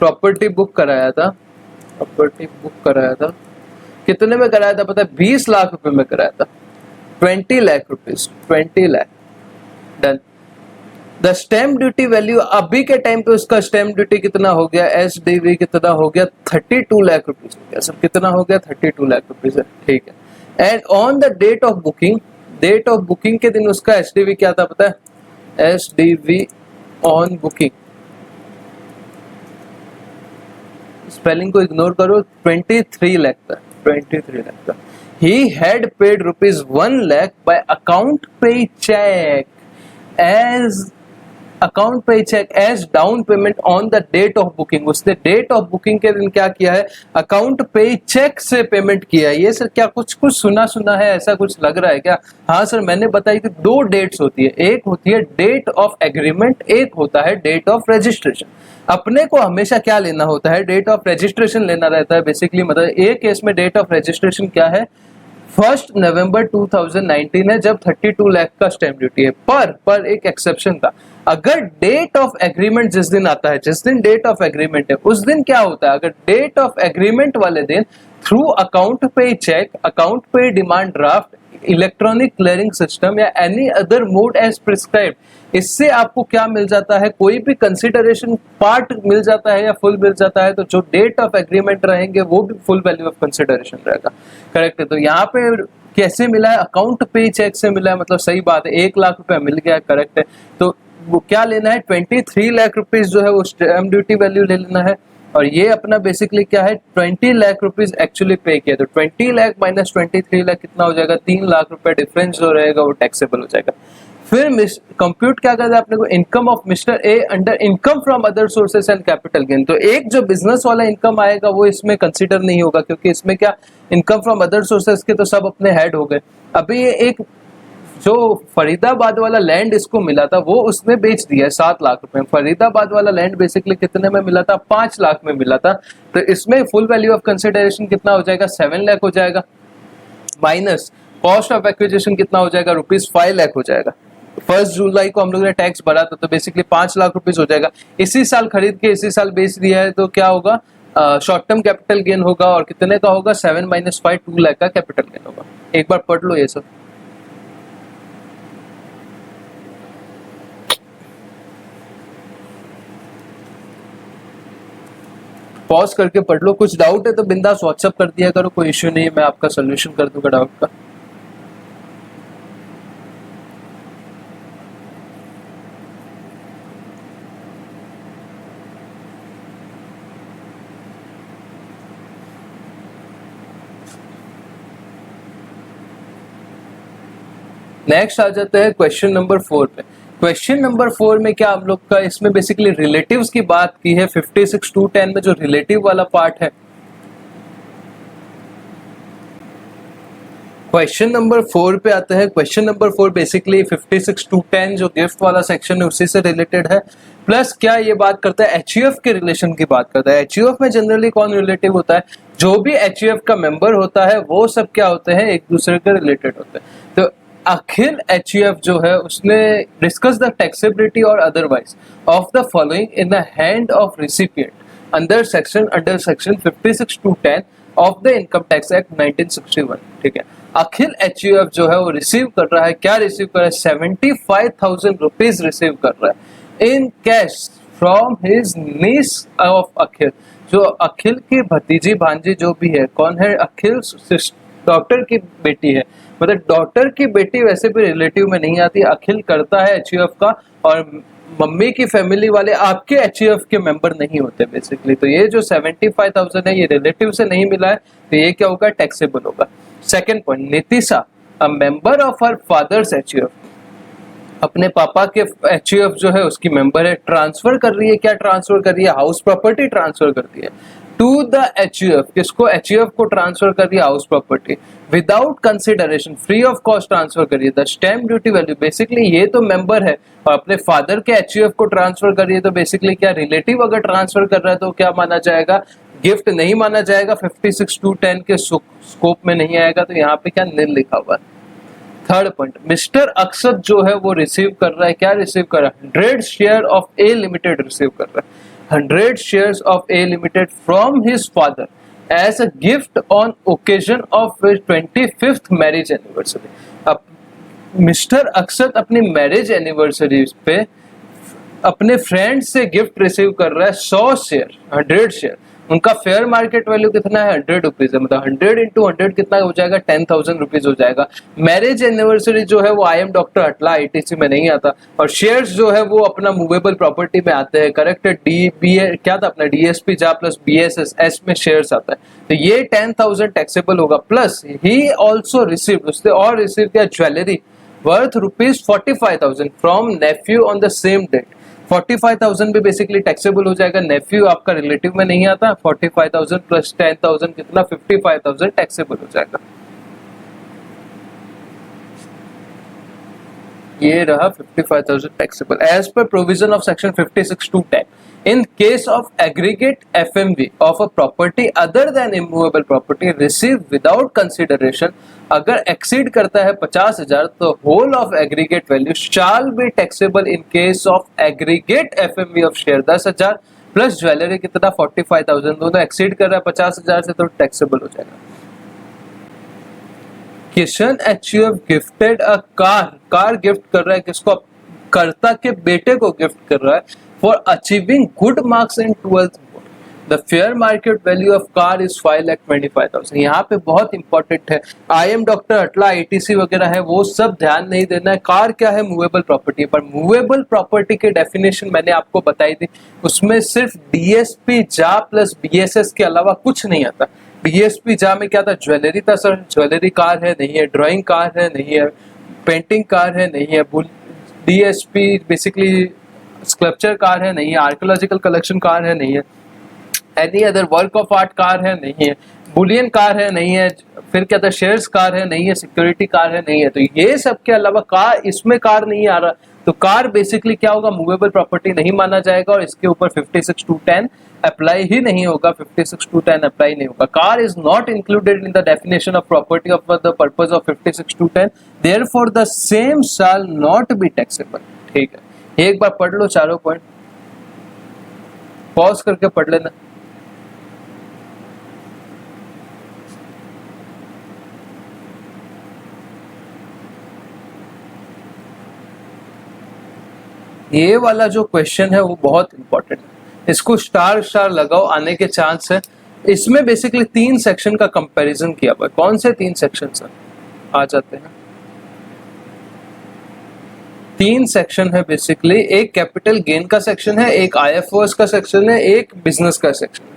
प्रॉपर्टी बुक कराया था, प्रॉपर्टी बुक कराया था, कितने में कराया था पता है? 20 लाख रुपए में कराया था, 20 lakh rupees, 20 lakh. Done. The stamp duty value अभी के टाइम पे उसका स्टैम्प ड्यूटी कितना हो गया, एसडीवी कितना हो गया, 32 लाख रुपीज हो गया सर, कितना हो गया, 32 लाख रुपीज है, ठीक है। And on the date of booking, date of booking के दिन उसका एसडीवी क्या था पता है? एसडीवी ऑन बुकिंग, स्पेलिंग को इग्नोर करो, 23 लाख था, 23 लाख था। He had paid ₹1 lakh by account pay check as down payment on the date of booking। उसने डेट ऑफ बुकिंग के दिन क्या किया है? अकाउंट पे चेक से पेमेंट किया है। ये सर क्या कुछ सुना है, ऐसा कुछ लग रहा है क्या? हाँ सर, मैंने बताई थी 2 डेट्स होती है, एक होती है डेट ऑफ एग्रीमेंट, एक होता है डेट ऑफ रजिस्ट्रेशन। अपने को हमेशा क्या लेना होता है? डेट ऑफ रजिस्ट्रेशन लेना रहता है बेसिकली। मतलब एक केस में डेट ऑफ रजिस्ट्रेशन क्या है? 1 नवंबर 2019 है, जब 32 लाख का स्टैम्प ड्यूटी है। पर एक एक्सेप्शन था, अगर डेट ऑफ एग्रीमेंट जिस दिन आता है, जिस दिन डेट ऑफ एग्रीमेंट है, उस दिन क्या होता है? अगर डेट ऑफ एग्रीमेंट वाले दिन through account pay cheque, account pay demand draft, electronic clearing system या any other mode as prescribed, इससे आपको क्या मिल जाता है? कोई भी कंसिडरेशन पार्ट मिल जाता है या फुल मिल जाता है, तो जो डेट ऑफ एग्रीमेंट रहेंगे वो भी फुल वैल्यू ऑफ कंसिडरेशन रहेगा। करेक्ट है। तो यहाँ पे कैसे मिला है? अकाउंट पे चेक से मिला है, मतलब सही बात है, 1 लाख रुपया मिल गया, करेक्ट है। तो वो क्या लेना है? 23 लाख रुपीज जो है वो स्टैम्प ड्यूटी वैल्यू ले लेना है, और ये अपना बेसिकली क्या है? 20 लाख रुपीज एक्चुअली पे किया। तो 20 लाख माइनस 23 लाख कितना हो जाएगा? 3 लाख रुपए डिफरेंस जो रहेगा वो टैक्सेबल हो जाएगा। फिर कंप्यूट क्या करता है अपने को? Income of mister A under income from other sources and capital gain. तो एक जो बिजनेस वाला इनकम आएगा वो इसमें कंसीडर नहीं होगा, क्योंकि इसमें क्या, इनकम फ्रॉम अदर सोर्सेस के तो सब अपने हेड हो गए। अभी ये एक जो फरीदाबाद वाला लैंड इसको मिला था वो उसने बेच दिया है 7 लाख रुपए में। फरीदाबाद वाला लैंड बेसिकली कितने में मिला था? 5 लाख में मिला था। तो इसमें फुल वैल्यू ऑफ कंसिडरेशन कितना हो जाएगा? 7 लाख हो जाएगा, माइनस कॉस्ट ऑफ एक्विजिशन कितना हो जाएगा? ₹5 लाख हो जाएगा। 1 जुलाई को हम लोग ने टैक्स भरा था, तो बेसिकली 5 लाख रुपीज हो जाएगा। इसी साल खरीद के इसी साल बेच दिया है, तो क्या होगा? शॉर्ट टर्म कैपिटल गेन होगा, और कितने का होगा? 7 माइनस 5, 2 लाख का कैपिटल गेन होगा। एक बार पढ़ लो ये सब, पॉज करके पढ़ लो। कुछ डाउट है तो बिंदास व्हाट्सएप कर दिया करो, कोई इश्यू नहीं है, मैं आपका सोल्यूशन कर दूंगा डाउट का। नेक्स्ट आ जाते हैं क्वेश्चन नंबर 4 पे। क्वेश्चन नंबर 4 में क्या हम लोग का, इसमें बेसिकली रिलेटिव्स की बात की है। 56(2)(10) में जो रिलेटिव वाला पार्ट है, क्वेश्चन नंबर 4 पे आते हैं। क्वेश्चन नंबर 4 बेसिकली 56(2)(10) जो गिफ्ट वाला सेक्शन है उसी से रिलेटेड है। प्लस क्या ये बात करता है? एचयूएफ के रिलेशन की बात करता है। एचयूएफ में जनरली कौन रिलेटिव होता है? जो भी एचयूएफ का मेंबर होता है वो सब क्या होते हैं? एक दूसरे के रिलेटेड होते हैं। तो अखिल एचयूएफ जो है उसने डिस्कस द टैक्सेबिलिटी और otherwise of the following in the hand of recipient under section 56(2)(10) of the income tax act 1961। ठीक है, अखिल एचयूएफ जो है वो रिसीव कर रहा है, क्या रिसीव कर रहा है? 75,000 रुपीज रिसीव कर रहा है in cash from his niece of Akhil. जो अखिल की भतीजी भांजी जो भी है, कौन है? अखिल डॉक्टर की बेटी है। मतलब डॉक्टर की बेटी वैसे भी रिलेटिव में नहीं आती, अखिल करता है एचयूएफ का, और मम्मी की फैमिली वाले आपके एचयूएफ के मेंबर नहीं होते बेसिकली। तो ये जो 75,000 है ये रिलेटिव से नहीं मिला है, तो ये क्या होगा? टैक्सेबल होगा। Second point, Nitisha a member of her father's HUF, अपने पापा के एचयूएफ जो है उसकी मेंबर है, ट्रांसफर कर रही है, क्या ट्रांसफर कर रही है? हाउस प्रॉपर्टी ट्रांसफर कर रही है टू द एचयूएफ। किसको? एचयूएफ को ट्रांसफर कर रही है house property, without consideration, free of cost transfer करिए। The stamp duty value, basically ये तो मेंबर है और अपने फादर के एचयूएफ को ट्रांसफर करिए, तो बेसिकली क्या रिलेटिव अगर ट्रांसफर कर रहा है तो क्या माना जाएगा? गिफ्ट नहीं माना जाएगा, 56(2)(10) के स्कोप में नहीं आएगा, तो यहाँ पे क्या नील लिखा हुआ है। थर्ड पॉइंट, मिस्टर अक्षत जो है वो रिसीव कर रहा है, क्या रिसीव कर रहा है? 100 share of A limited receive कर रहा है। 100 shares of A Limited from his father as a gift on occasion of his 25th marriage anniversary. अब मिस्टर अक्षत अपनी मैरिज एनिवर्सरी पे अपने फ्रेंड से गिफ्ट रिसीव कर रहा है 100 शेयर, 100 शेयर। उनका फेयर मार्केट वैल्यू कितना है, 100 रुपीज है, मतलब 100 इंटू 100 कितना हो जाएगा, 10,000 रुपीज हो जाएगा। मैरिज एनिवर्सरी जो है वो I am doctor Atla ITC में नहीं आता, और शेयर्स जो है वो अपना मूवेबल प्रॉपर्टी में आते हैं। करेक्ट है, क्या था अपना डीएसपी जा प्लस बीएसएस एस में शेयर्स आता है, तो ये 10,000 टैक्सेबल होगा। प्लस ही ऑल्सो रिसीव्ड, उसने और रिसीव किया jewellery worth ₹45,000 from nephew on the same date. 45,000 भी बेसिकली टैक्सेबल हो जाएगा, नेफ्यू आपका रिलेटिव में नहीं आता। 45,000 प्लस 10,000 कितना, 55,000 टैक्सेबल हो जाएगा। ये रहा 55,000 taxable as per provision of section 56(2)(10). In case of aggregate FMV of a property other than immovable property received without consideration, अगर exceed करता है 50,000 तो whole of aggregate value shall be taxable in case of aggregate FMV of share 10,000 plus jewellery कितना 45,000, दोनों exceed कर रहा है 50,000 से तो taxable हो जाएगा। Kishan HUF gifted a car gift कर रहा है, किसको, कर्ता के बेटे को गिफ्ट कर रहा है for achieving good marks in 12th board. The fair market value of car is 5,25,000। यहाँ पे बहुत इंपॉर्टेंट है, I am doctor Atla ITC वगैरह है वो सब ध्यान नहीं देना है। कार क्या है, मूवेबल प्रॉपर्टी, पर मूवेबल प्रॉपर्टी के डेफिनेशन मैंने आपको बताई थी, उसमें सिर्फ डीएसपी जा प्लस बीएसएस के अलावा कुछ नहीं आता। डीएसपी जा में क्या था, ज्वेलरी था सर, ज्वेलरी कार है नहीं है, ड्राइंग कार है नहीं है, पेंटिंग कार है नहीं है, डीएसपी बेसिकली स्कल्पचर कार है नहीं है, आर्कियोलॉजिकल कलेक्शन कार है नहीं है, any other work of art car है नहीं है, बुलियन कार है नहीं है, फिर क्या था, शेयर्स कार है नहीं है, सिक्योरिटी कार है नहीं है। तो ये सब के अलावा कार, इसमें कार नहीं आ रहा, तो कार बेसिकली क्या होगा, मूवेबल प्रॉपर्टी नहीं माना जाएगा और इसके ऊपर 56(2)(10) अप्लाई ही नहीं होगा। 56(2)(10) अप्लाई नहीं होगा। Car is not included in the definition of property of the purpose of 56(2)(10), therefore the same shall not be taxable. ठीक है, एक बार पढ़ लो चारों पॉइंट, पॉज करके पढ़ लेना। ये वाला जो क्वेश्चन है वो बहुत इंपॉर्टेंट है, इसको स्टार लगाओ, आने के चांस है। इसमें बेसिकली 3 सेक्शन का कंपैरिजन किया हुआ है। कौन से 3 सेक्शन सर, आ जाते हैं। 3 सेक्शन है बेसिकली, एक कैपिटल गेन का सेक्शन है, एक IFOS का सेक्शन है, एक बिजनेस का सेक्शन है।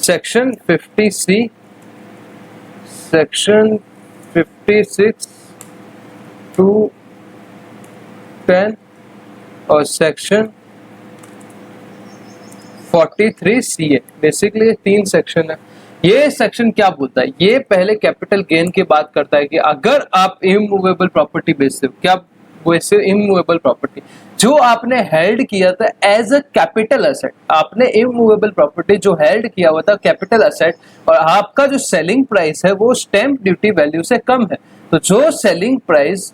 सेक्शन 50C, सेक्शन 56 to 10 और सेक्शन 43CA। बेसिकली 3 सेक्शन है। ये सेक्शन क्या बोलता है, ये पहले कैपिटल गेन की बात करता है कि अगर आप इमूवेबल प्रॉपर्टी बेचते हो, क्या वैसे इमूवेबल प्रॉपर्टी जो आपने हेल्ड किया था एज अ कैपिटल एसेट, आपने इमूवेबल प्रॉपर्टी जो हेल्ड किया हुआ था कैपिटल एसेट, और आपका जो सेलिंग प्राइस है वो स्टैंप ड्यूटी वैल्यू से कम है, तो जो सेलिंग प्राइस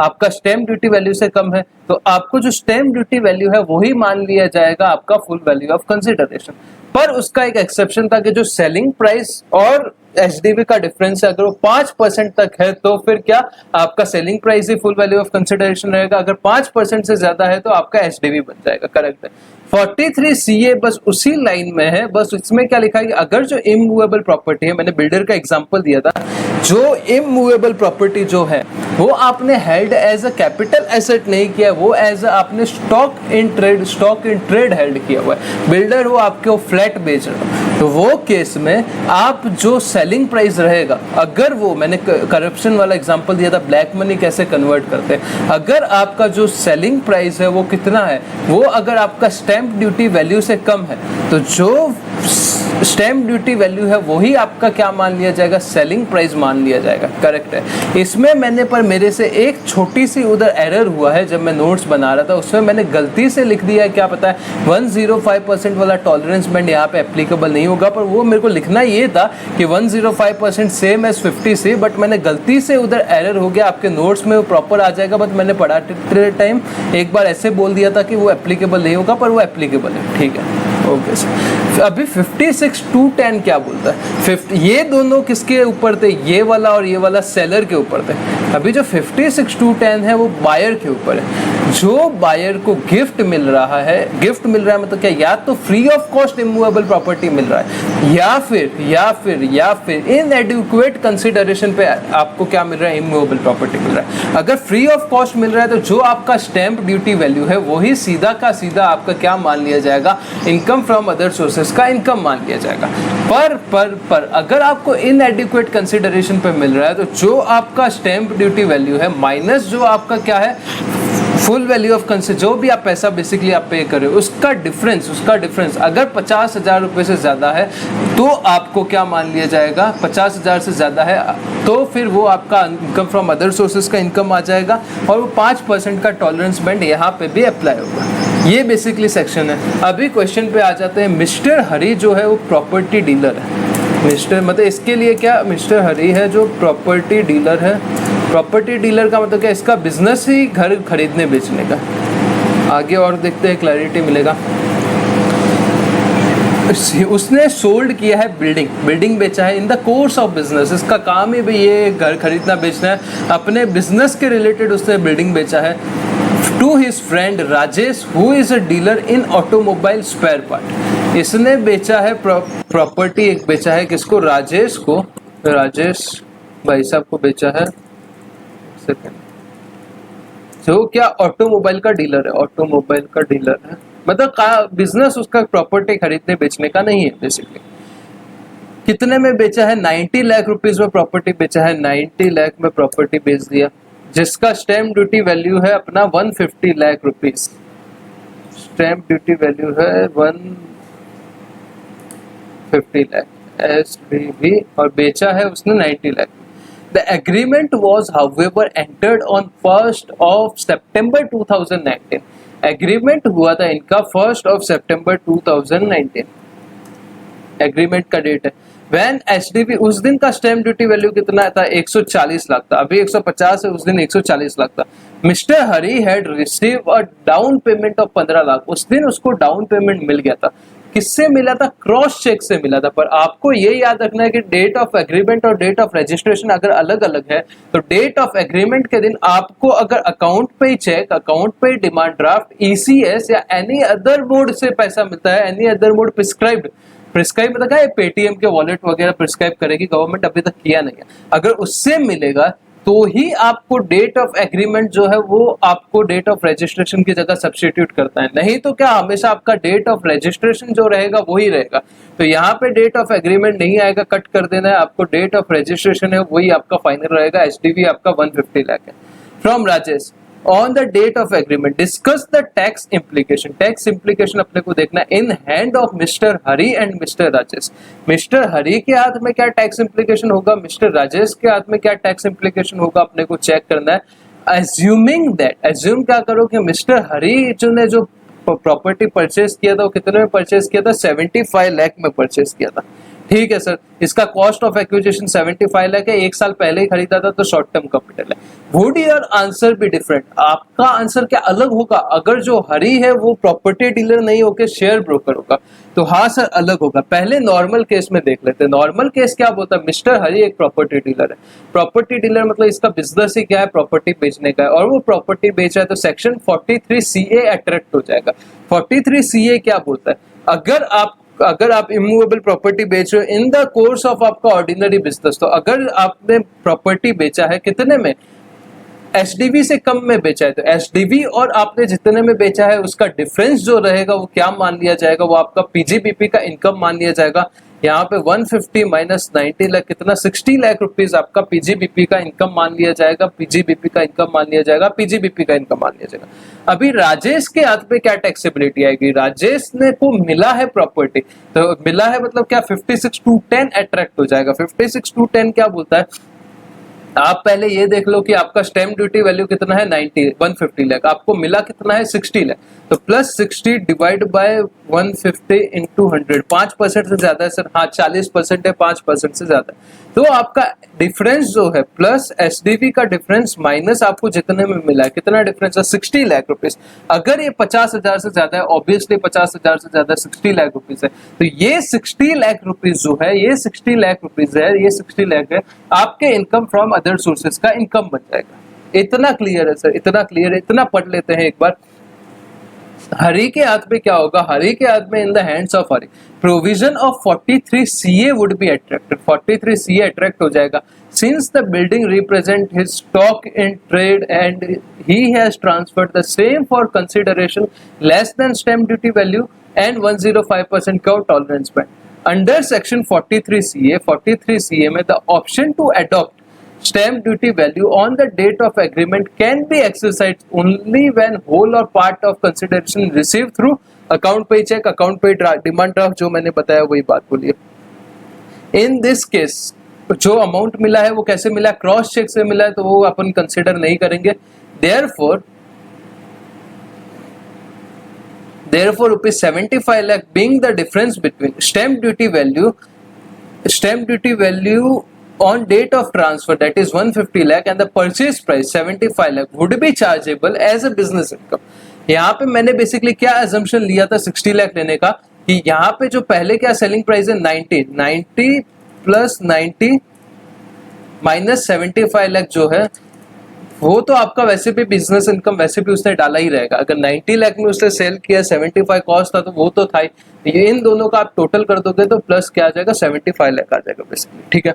आपका स्टैंप ड्यूटी वैल्यू से कम है, तो आपको जो स्टैंप ड्यूटी वैल्यू है वही मान लिया जाएगा आपका फुल वैल्यू ऑफ कंसिडरेशन। पर उसका एक एक्सेप्शन था कि जो सेलिंग प्राइस और एचडीवी का डिफरेंस है, अगर वो 5% तक है तो फिर क्या आपका selling price he full value of consideration रहेगा, अगर 5% से ज्यादा है तो आपका एचडीवी बन जाएगा। करेक्ट है। 43CA बस उसी लाइन में है, बस इसमें क्या लिखा है कि अगर जो इमूवेबल प्रॉपर्टी है, मैंने बिल्डर का एग्जांपल दिया था, जो इमूवेबल प्रॉपर्टी जो है वो आपने held as a capital asset नहीं किया, वो एज आपने स्टॉक इन ट्रेड हेल्ड किया हुआ है। बिल्डर हो आपके, वो फ्लैट बेच रहा हो, तो वो केस में आप जो सेलिंग प्राइस रहेगा, अगर वो, मैंने करप्शन वाला एग्जांपल दिया था, ब्लैक मनी कैसे कन्वर्ट करते हैं, अगर आपका जो सेलिंग प्राइस है वो कितना है, वो अगर आपका स्टैंप ड्यूटी वैल्यू से कम है, तो जो स्टैम्प ड्यूटी वैल्यू है वही आपका क्या मान लिया जाएगा, सेलिंग प्राइस मान लिया जाएगा। करेक्ट है। इसमें मैंने पर मेरे से एक छोटी सी उधर एरर हुआ है, जब मैं नोट्स बना रहा था उसमें मैंने गलती से लिख दिया है, क्या पता है 105% वाला टॉलरेंस बैंड यहाँ पे एप्लीकेबल नहीं होगा, पर वो मेरे को लिखना ये था कि 105% सेम एज 50 से, बट मैंने गलती से उधर एरर हो गया। आपके नोट्स में वो प्रॉपर आ जाएगा, बट मैंने पढ़ाते टाइम एक बार ऐसे बोल दिया था कि वो एप्लीकेबल नहीं होगा, पर वो एप्लीकेबल है। ठीक है, ओके सर। अभी 56 to 10 क्या बोलता है, ये दोनों किसके ऊपर थे, ये वाला और ये वाला सेलर के ऊपर थे। अभी जो 56 to 10 है वो बायर के ऊपर है। जो बायर को गिफ्ट मिल रहा है, गिफ्ट मिल रहा है मतलब क्या, या तो free of cost immovable property मिल रहा है, या फिर इनएडिक्वेट कंसिडरेशन पे आपको क्या मिल रहा है, इमूवेबल प्रॉपर्टी मिल रहा है। अगर फ्री ऑफ कॉस्ट मिल रहा है तो जो आपका स्टैंप ड्यूटी वैल्यू है वही सीधा का सीधा आपका क्या मान लिया जाएगा, इनकम फ्रॉम अदर सोर्सेज का इनकम मान लिया जाएगा। पर अगर आपको इनएडिक्वेट कंसिडरेशन पे मिल रहा है तो जो आपका स्टैंप ड्यूटी वैल्यू है माइनस जो आपका क्या है फुल वैल्यू ऑफ कंसिडर, जो भी आप पैसा बेसिकली आप पे करें उसका डिफरेंस अगर 50,000 रुपये से ज़्यादा है तो आपको क्या मान लिया जाएगा, 50,000 से ज़्यादा है तो फिर वो आपका इनकम फ्रॉम अदर सोर्सेज का इनकम आ जाएगा, और वो 5% का टॉलरेंस बैंड यहाँ पे भी अप्लाई होगा। ये बेसिकली सेक्शन है। अभी क्वेश्चन पे आ जाते हैं। मिस्टर हरी जो है वो प्रॉपर्टी डीलर है। मिस्टर मतलब इसके लिए क्या, मिस्टर हरी है जो प्रॉपर्टी डीलर है। प्रॉपर्टी डीलर का मतलब क्या, इसका बिजनेस ही घर खरीदने बेचने का। आगे और देखते हैं, क्लैरिटी मिलेगा। उसने सोल्ड किया है बिल्डिंग बेचा है in the course of business. इसका काम ही भाई ये घर खरीदना बेचना है, अपने बिजनेस के रिलेटेड उसने बिल्डिंग बेचा है। To his friend Rajesh who is a dealer in automobile spare part. इसने बेचा है प्रॉपर्टी, एक बेचा है किसको, राजेश को, राजेश भाई साहब को बेचा है। जो क्या ऑटोमोबाइल का डीलर है, ऑटोमोबाइल का डीलर है मतलब बिजनेस उसका प्रॉपर्टी खरीदने बेचने का नहीं है बेसिकली। कितने में बेचा है, 90 लाख रुपीस में प्रॉपर्टी बेचा है, 90 लाख में प्रॉपर्टी बेच दिया, जिसका स्टैम्प ड्यूटी वैल्यू है अपना 150 lakh rupees. Stamp duty value है 150 लाख SBV, और बेचा है उसने 90 lakh. The agreement was however entered on 1st of September 2019. Agreement हुआ था इनका 1st of September 2019। एग्रीमेंट का डेट है। When HDB, उस दिन का स्टैम्प ड्यूटी वैल्यू कितना था, 140 लाख था। अभी 150 है, उस दिन 140 लाख था। Mister Hari had receive a down payment of 15 lakh. उस दिन उसको डाउन पेमेंट मिल गया था। किससे मिला था, क्रॉस चेक से मिला था। पर आपको ये याद रखना है कि डेट ऑफ एग्रीमेंट और डेट ऑफ रजिस्ट्रेशन अगर अलग अलग है तो डेट ऑफ एग्रीमेंट के दिन आपको अगर account pay cheque, account pay demand draft, ECS या एनी अदर मोड से पैसा मिलता है, एनी अदर मोड प्रिस्क्राइब मतलब क्या है, पेटीएम के वॉलेट वगैरह प्रिस्क्राइब करेगी गवर्नमेंट, अभी तक किया नहीं है। अगर उससे मिलेगा तो ही आपको डेट ऑफ एग्रीमेंट जो है वो आपको डेट ऑफ रजिस्ट्रेशन की जगह सब्स्टिट्यूट करता है, नहीं तो क्या हमेशा आपका डेट ऑफ रजिस्ट्रेशन जो रहेगा वही रहेगा। तो यहाँ पे डेट ऑफ एग्रीमेंट नहीं आएगा, कट कर देना है, आपको डेट ऑफ रजिस्ट्रेशन है वही आपका फाइनल रहेगा। HDB आपका 150 लाख है। From Rajesh, on the date of agreement discuss the tax implication. Tax implication अपने को देखना in hand of mister Hari and mister Rajesh. Mister Hari के हाथ में क्या टैक्स इम्प्लीकेशन होगा, मिस्टर राजेश के हाथ में क्या टैक्स इम्प्लीकेशन होगा, अपने को चेक करना है। अज्यूमिंग दैट, अज्यूम क्या करो कि मिस्टर हरी जो ने जो प्रॉपर्टी परचेज किया था वो कितने में परचेज किया था, 75 लाख में परचेज किया था। ठीक है सर, इसका कॉस्ट ऑफ एक्विजिशन 75 लाख है, एक साल पहले ही खरीदा था तो शॉर्ट टर्म कैपिटल है। Would your answer be different, आपका आंसर क्या अलग होगा अगर जो हरी है वो प्रॉपर्टी डीलर नहीं होकर शेयर ब्रोकर होगा, तो हाँ सर अलग होगा। पहले नॉर्मल केस में देख लेते हैं। नॉर्मल केस क्या बोलता है, मिस्टर हरी एक प्रॉपर्टी डीलर है। प्रॉपर्टी डीलर मतलब इसका बिजनेस ही क्या है, प्रॉपर्टी बेचने का है, और वो प्रॉपर्टी बेच रहा है तो सेक्शन 43CA अट्रैक्ट हो जाएगा। 43CA क्या बोलता है, अगर आप इमूवेबल प्रॉपर्टी बेच रहे हो इन द कोर्स ऑफ आपका ऑर्डिनरी बिजनेस, तो अगर आपने प्रॉपर्टी बेचा है कितने में, HDB से कम में बेचा है, तो HDB और आपने जितने में बेचा है उसका डिफरेंस जो रहेगा वो क्या मान लिया जाएगा, वो आपका PGBP का इनकम मान लिया जाएगा। यहाँ पे 150 माइनस 90 लाख कितना 60 लाख रुपीज आपका पीजीबीपी का इनकम मान लिया जाएगा, पीजीबीपी का इनकम मान लिया जाएगा, पीजीबीपी का इनकम मान लिया जाएगा। अभी राजेश के हाथ में क्या टैक्सेबिलिटी आएगी, राजेश ने को मिला है प्रॉपर्टी, तो मिला है मतलब क्या 56(2)(10) अट्रैक्ट हो जाएगा। 56(2)(10) क्या बोलता है, आप पहले ये देख लो कि आपका स्टैम्प ड्यूटी वैल्यू कितना है 150 लाख, आपको मिला कितना है 60 लाख, तो प्लस 60 डिवाइड बाय 150 इंटू 100, 5% से ज्यादा है सर, हाँ 40% है, 5% से ज्यादा है। तो आपका डिफरेंस जो है प्लस एसडीवी का डिफरेंस माइनस आपको जितने में मिला है, कितना डिफरेंस है 60 लाख रुपीज। अगर ये 50,000 से ज्यादा है, ऑब्वियसली 50,000 से ज्यादा 60 लाख रुपीज है, तो ये 60 लाख रुपीज जो है, ये 60 लाख रुपीज है, ये 60 लाख है आपके इनकम फ्रॉम अदर सोर्सेज का इनकम बन जाएगा। इतना क्लियर है सर, इतना क्लियर है, इतना पढ़ लेते हैं एक बार। हरि के हाथ में क्या होगा, हरि के हाथ में in the hands of Hari provision of 43 CA would be attracted, 43 CA attract हो जाएगा since the building represent his stock in trade and he has transferred the same for consideration less than stamp duty value and 105% का tolerance band. Under section 43 CA में the option to adopt stamp duty value on the date of agreement can be exercised only when whole or part of consideration received through account pay check, account pay demand draft, जो मैंने बताया वही बात बोली है। In this case जो amount मिला है वो कैसे मिला, क्रॉस चेक से मिला है, तो वो अपन कंसिडर नहीं करेंगे। therefore rupees 75 lakh being the difference between stamp duty value on date of transfer, that is 150 lakh, and the purchase price 75 lakh would be chargeable as a business income। यहाँ पे मैंने बेसिकली क्या assumption लिया था 60 लाख लेने का, कि यहाँ पे जो पहले क्या सेलिंग प्राइस है 90 प्लस 90 माइनस 75 लाख जो है वो तो आपका वैसे भी बिजनेस इनकम वैसे भी उसने डाला ही रहेगा। अगर 90 लाख में उसने सेल किया, 75 कॉस्ट था, तो वो तो था ही। इन दोनों का आप टोटल कर दोगे तो प्लस क्या आ जाएगा 75 लाख आ जाएगा बेसिकली, ठीक है।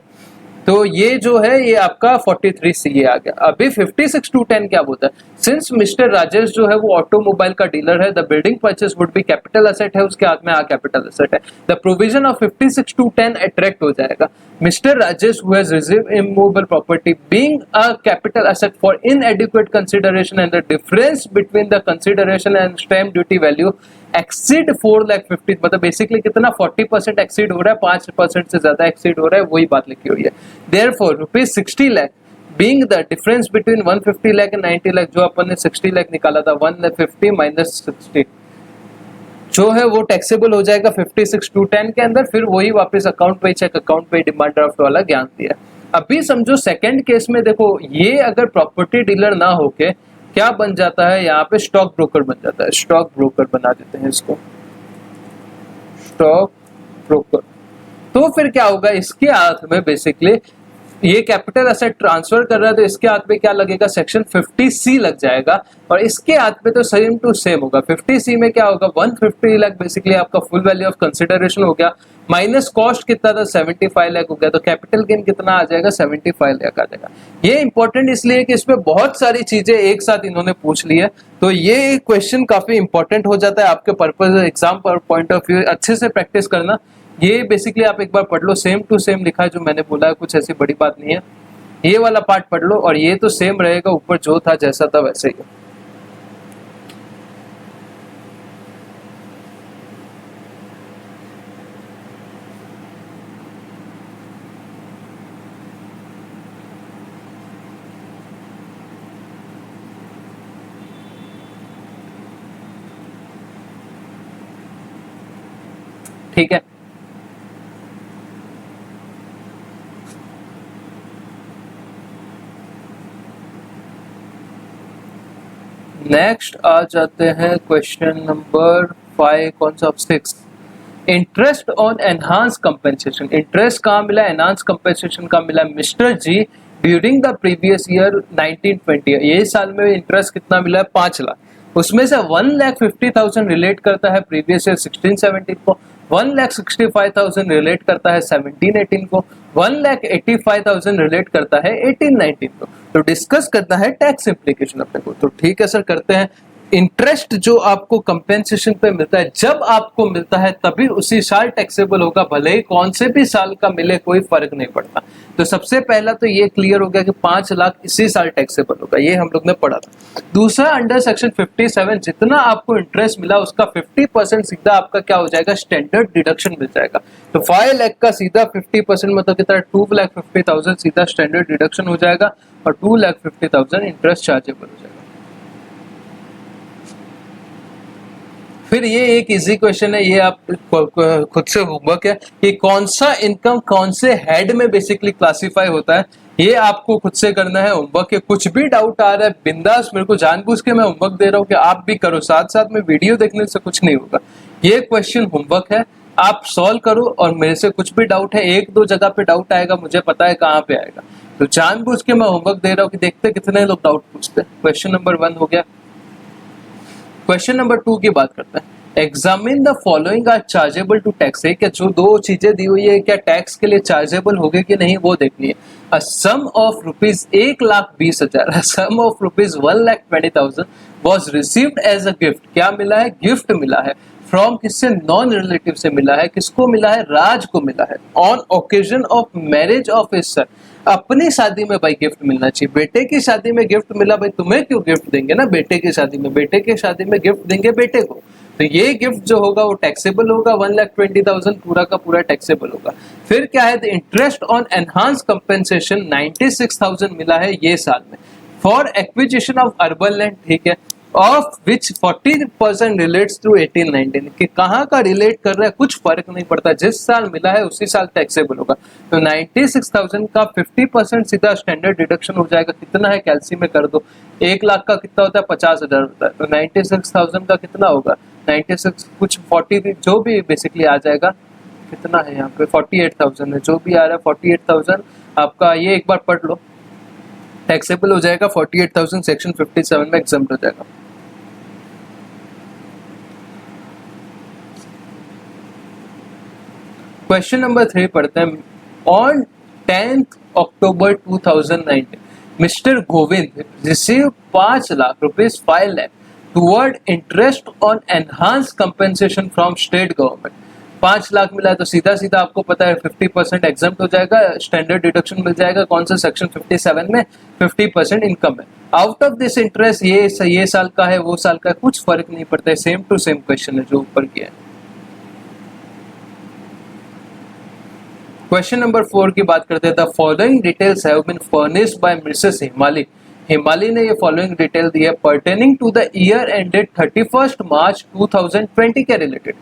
तो ये जो है ये आपका 43 CA आ गया। अभी 56(2)(10) क्या बोलता है, सिंस मिस्टर राजेश जो है वो ऑटोमोबाइल का डीलर है, the building purchase would be capital asset है, उसके हाथ में कैपिटल एसेट है, द प्रोविजन ऑफ 56(2)(10) अट्रैक्ट हो जाएगा। Mister Rajesh who has received immovable property being a capital asset for इनएडिक्वेट consideration and the difference between the consideration and stamp duty value exceed 4,50,000, मतलब basically कितना 40% exceed हो रहा है, 5% से ज्यादा एक्सीड हो रहा है, वही बात लिखी हुई है। Therefore rupees 60 lakh being the difference between 150 lakh and 90 lakh, जो अपन ने 60 लाख निकाला था, 150 माइनस 60 जो है वो टैक्सेबल हो जाएगा 56(2)(10) के अंदर। फिर वही वापस account pay cheque, account pay demand draft वाला ज्ञान दिया। अभी समझो सेकंड केस में देखो, ये अगर प्रॉपर्टी डीलर ना होके क्या बन जाता है, यहाँ पे स्टॉक ब्रोकर बन जाता है। स्टॉक ब्रोकर बना देते हैं इसको, स्टॉक ब्रोकर। तो फिर क्या होगा, इसके हाथ में बेसिकली ये कैपिटल एसेट ट्रांसफर कर रहा है, तो इसके हाथ में क्या लगेगा, सेक्शन 50C लग जाएगा, और इसके हाथ में तो सेम टू सेम होगा। 50C में क्या होगा, 150 लाख बेसिकली आपका फुल वैल्यू ऑफ कंसिडरेशन हो गया, माइनस कॉस्ट कितना था 75 लाख हो गया, तो कैपिटल गेन कितना आ जाएगा 75 लाख आ जाएगा। ये इंपॉर्टेंट इसलिए कि इसमें बहुत सारी चीजें एक साथ इन्होंने पूछ ली है, तो ये क्वेश्चन काफी इंपॉर्टेंट हो जाता है आपके पर्पज एग्जाम पर पॉइंट ऑफ व्यू। अच्छे से प्रैक्टिस करना, ये बेसिकली आप एक बार पढ़ लो, सेम टू सेम लिखा है जो मैंने बोला है, कुछ ऐसी बड़ी बात नहीं है। ये वाला पार्ट पढ़ लो और ये तो सेम रहेगा, ऊपर जो था जैसा था वैसे ही। ठीक है, नेक्स्ट आ जाते हैं क्वेश्चन नंबर 5, कौन सा 6, interest on enhance compensation. Interest कहाँ मिला, एनहांस कंपेंसेशन का मिला mister G during the previous year 1920। ये साल में इंटरेस्ट कितना मिला है 5 लाख, उसमें से 1,50,000 रिलेट करता है प्रीवियस ईयर 16-17 को, 1,65,000 रिलेट करता है 17-18 को, 1,85,000 रिलेट करता है 18-19 को। तो डिस्कस करना है टैक्स इम्प्लीकेशन अपने को। तो ठीक है सर, करते हैं। इंटरेस्ट जो आपको कंपेंसेशन पे मिलता है, जब आपको मिलता है तभी उसी साल टैक्सेबल होगा, भले ही कौन से भी साल का मिले कोई फर्क नहीं पड़ता। तो सबसे पहला तो ये क्लियर हो गया कि 5 लाख इसी साल टैक्सेबल होगा, ये हम लोग ने पढ़ा था। दूसरा, अंडर सेक्शन 57 जितना आपको इंटरेस्ट मिला उसका 50% सीधा आपका क्या हो जाएगा, स्टैंडर्ड डिडक्शन मिल जाएगा। तो 5 लाख का सीधा 50% मतलब कितना, 2,50,000 सीधा स्टैंडर्ड डिडक्शन हो जाएगा और 2,50,000 इंटरेस्ट चार्जेबल हो जाएगा। फिर ये एक इजी क्वेश्चन है, ये आप खुद से होमवर्क है कि कौन सा इनकम कौन से हेड में बेसिकली क्लासिफाई होता है, ये आपको खुद से करना है होमवर्क है। कुछ भी डाउट आ रहा है बिंदास, मेरे को जानबूझ के मैं होमवर्क दे रहा हूँ कि आप भी करो, साथ साथ में वीडियो देखने से कुछ नहीं होगा। ये क्वेश्चन होमवर्क है, आप सॉल्व करो और मेरे से कुछ भी डाउट है, एक दो जगह पे डाउट आएगा, मुझे पता है कहाँ पे आएगा, तो जानबूझ के मैं होमवर्क दे रहा हूँ कि देखते कितने लोग डाउट पूछते हैं। क्वेश्चन नंबर 1 हो गया। क्वेश्चन नंबर 2 की बात करते हैं। Examine the following are chargeable to tax. है क्या जो दो चीजें दी हुई है क्या टैक्स के लिए चार्जेबल होगी कि नहीं वो देखनी है। A sum of rupees 1,20,000, sum of rupees 1,20,000 was received as a gift. क्या मिला है, गिफ्ट मिला है। फ्रॉम किससे, नॉन रिलेटिव से मिला है। किसको मिला है, राज को मिला है। On occasion of marriage of his son, अपनी शादी में भाई गिफ्ट मिलना चाहिए। बेटे की शादी में गिफ्ट मिला, भाई तुम्हें क्यों गिफ्ट देंगे ना, बेटे की शादी में, बेटे की शादी में गिफ्ट देंगे बेटे को, तो ये गिफ्ट जो होगा वो टैक्सेबल होगा। 1,20,000 पूरा का पूरा टैक्सेबल होगा। फिर क्या है, the interest on enhance compensation 96,000 मिला है ये साल में for acquisition of urban land, ठीक है, ऑफ विच 40% रिलेट्स टू 18-19। कि कहाँ का रिलेट कर रहा है कुछ फर्क नहीं पड़ता, जिस साल मिला है उसी साल टैक्सेबल होगा। तो 96,000 का 50% सीधा स्टैंडर्ड डिडक्शन हो जाएगा। कितना है, कैलसी में कर दो, 1 लाख का कितना होता है, 50,000 होता है। तो 96,000 का कितना होगा, 96 कुछ 40 जो भी बेसिकली आ जाएगा, कितना है यहाँ पे 48,000 है, जो भी आ रहा है 48,000 आपका, ये एक बार पढ़ लो, टैक्सेबल हो जाएगा 48,000 सेक्शन 57 में एग्जम्प्ट हो जाएगा। क्वेश्चन नंबर 3 पढ़ते हैं। On 10th October 2019 mister Govind receive 5 lakh rupees 5 lakh toward interest on enhance compensation from state government. 5 lakh मिला है तो सीधा सीधा आपको पता है 50% एग्जम्प्ट हो जाएगा, स्टैंडर्ड डिडक्शन मिल जाएगा। कौन सा सेक्शन 57 में, 50% इनकम है। आउट ऑफ दिस इंटरेस्ट ये साल का है वो साल का है, कुछ फर्क नहीं पड़ता है, सेम टू सेम क्वेश्चन है जो ऊपर किया है। क्वेश्चन नंबर 4 की बात करते हैं। The following details have been furnished by Mrs Himali. Himali ने ये फॉलोइंग डिटेल दी है pertaining to the year ended 31 March 2020 के related.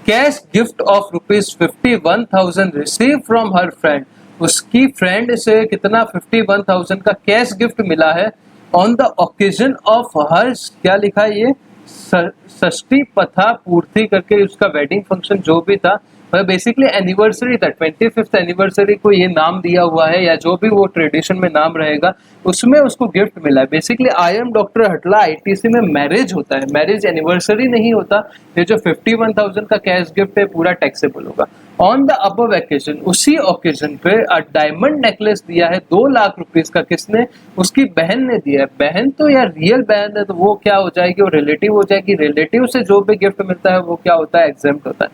Cash gift of rupees 51,000 receive from her friend. उसकी फ्रेंड से कितना, 51,000 का कैश गिफ्ट मिला है on the occasion of her, क्या लिखा है ये, षष्ठी पथा पूर्ति करके उसका वेडिंग फंक्शन जो भी था, बेसिकली एनिवर्सरी था, 25th एनिवर्सरी को ये नाम दिया हुआ है या जो भी वो ट्रेडिशन में नाम रहेगा उसमें उसको गिफ्ट मिला है। बेसिकली आई एम डॉक्टर हटला आईटीसी में मैरिज होता है, मैरिज एनिवर्सरी नहीं होता। ये जो 51,000 का कैश गिफ्ट है पूरा टैक्सेबल होगा। ऑन द अबव ओकेजन, उसी ओकेजन पे डायमंड नेकलेस दिया है 2 लाख रुपीज का। किसने, उसकी बहन ने दिया है। बहन तो यार रियल बहन है तो वो क्या हो जाएगी, वो रिलेटिव हो जाएगी। रिलेटिव से जो भी गिफ्ट मिलता है वो क्या होता है, एग्जेम्प्ट होता है।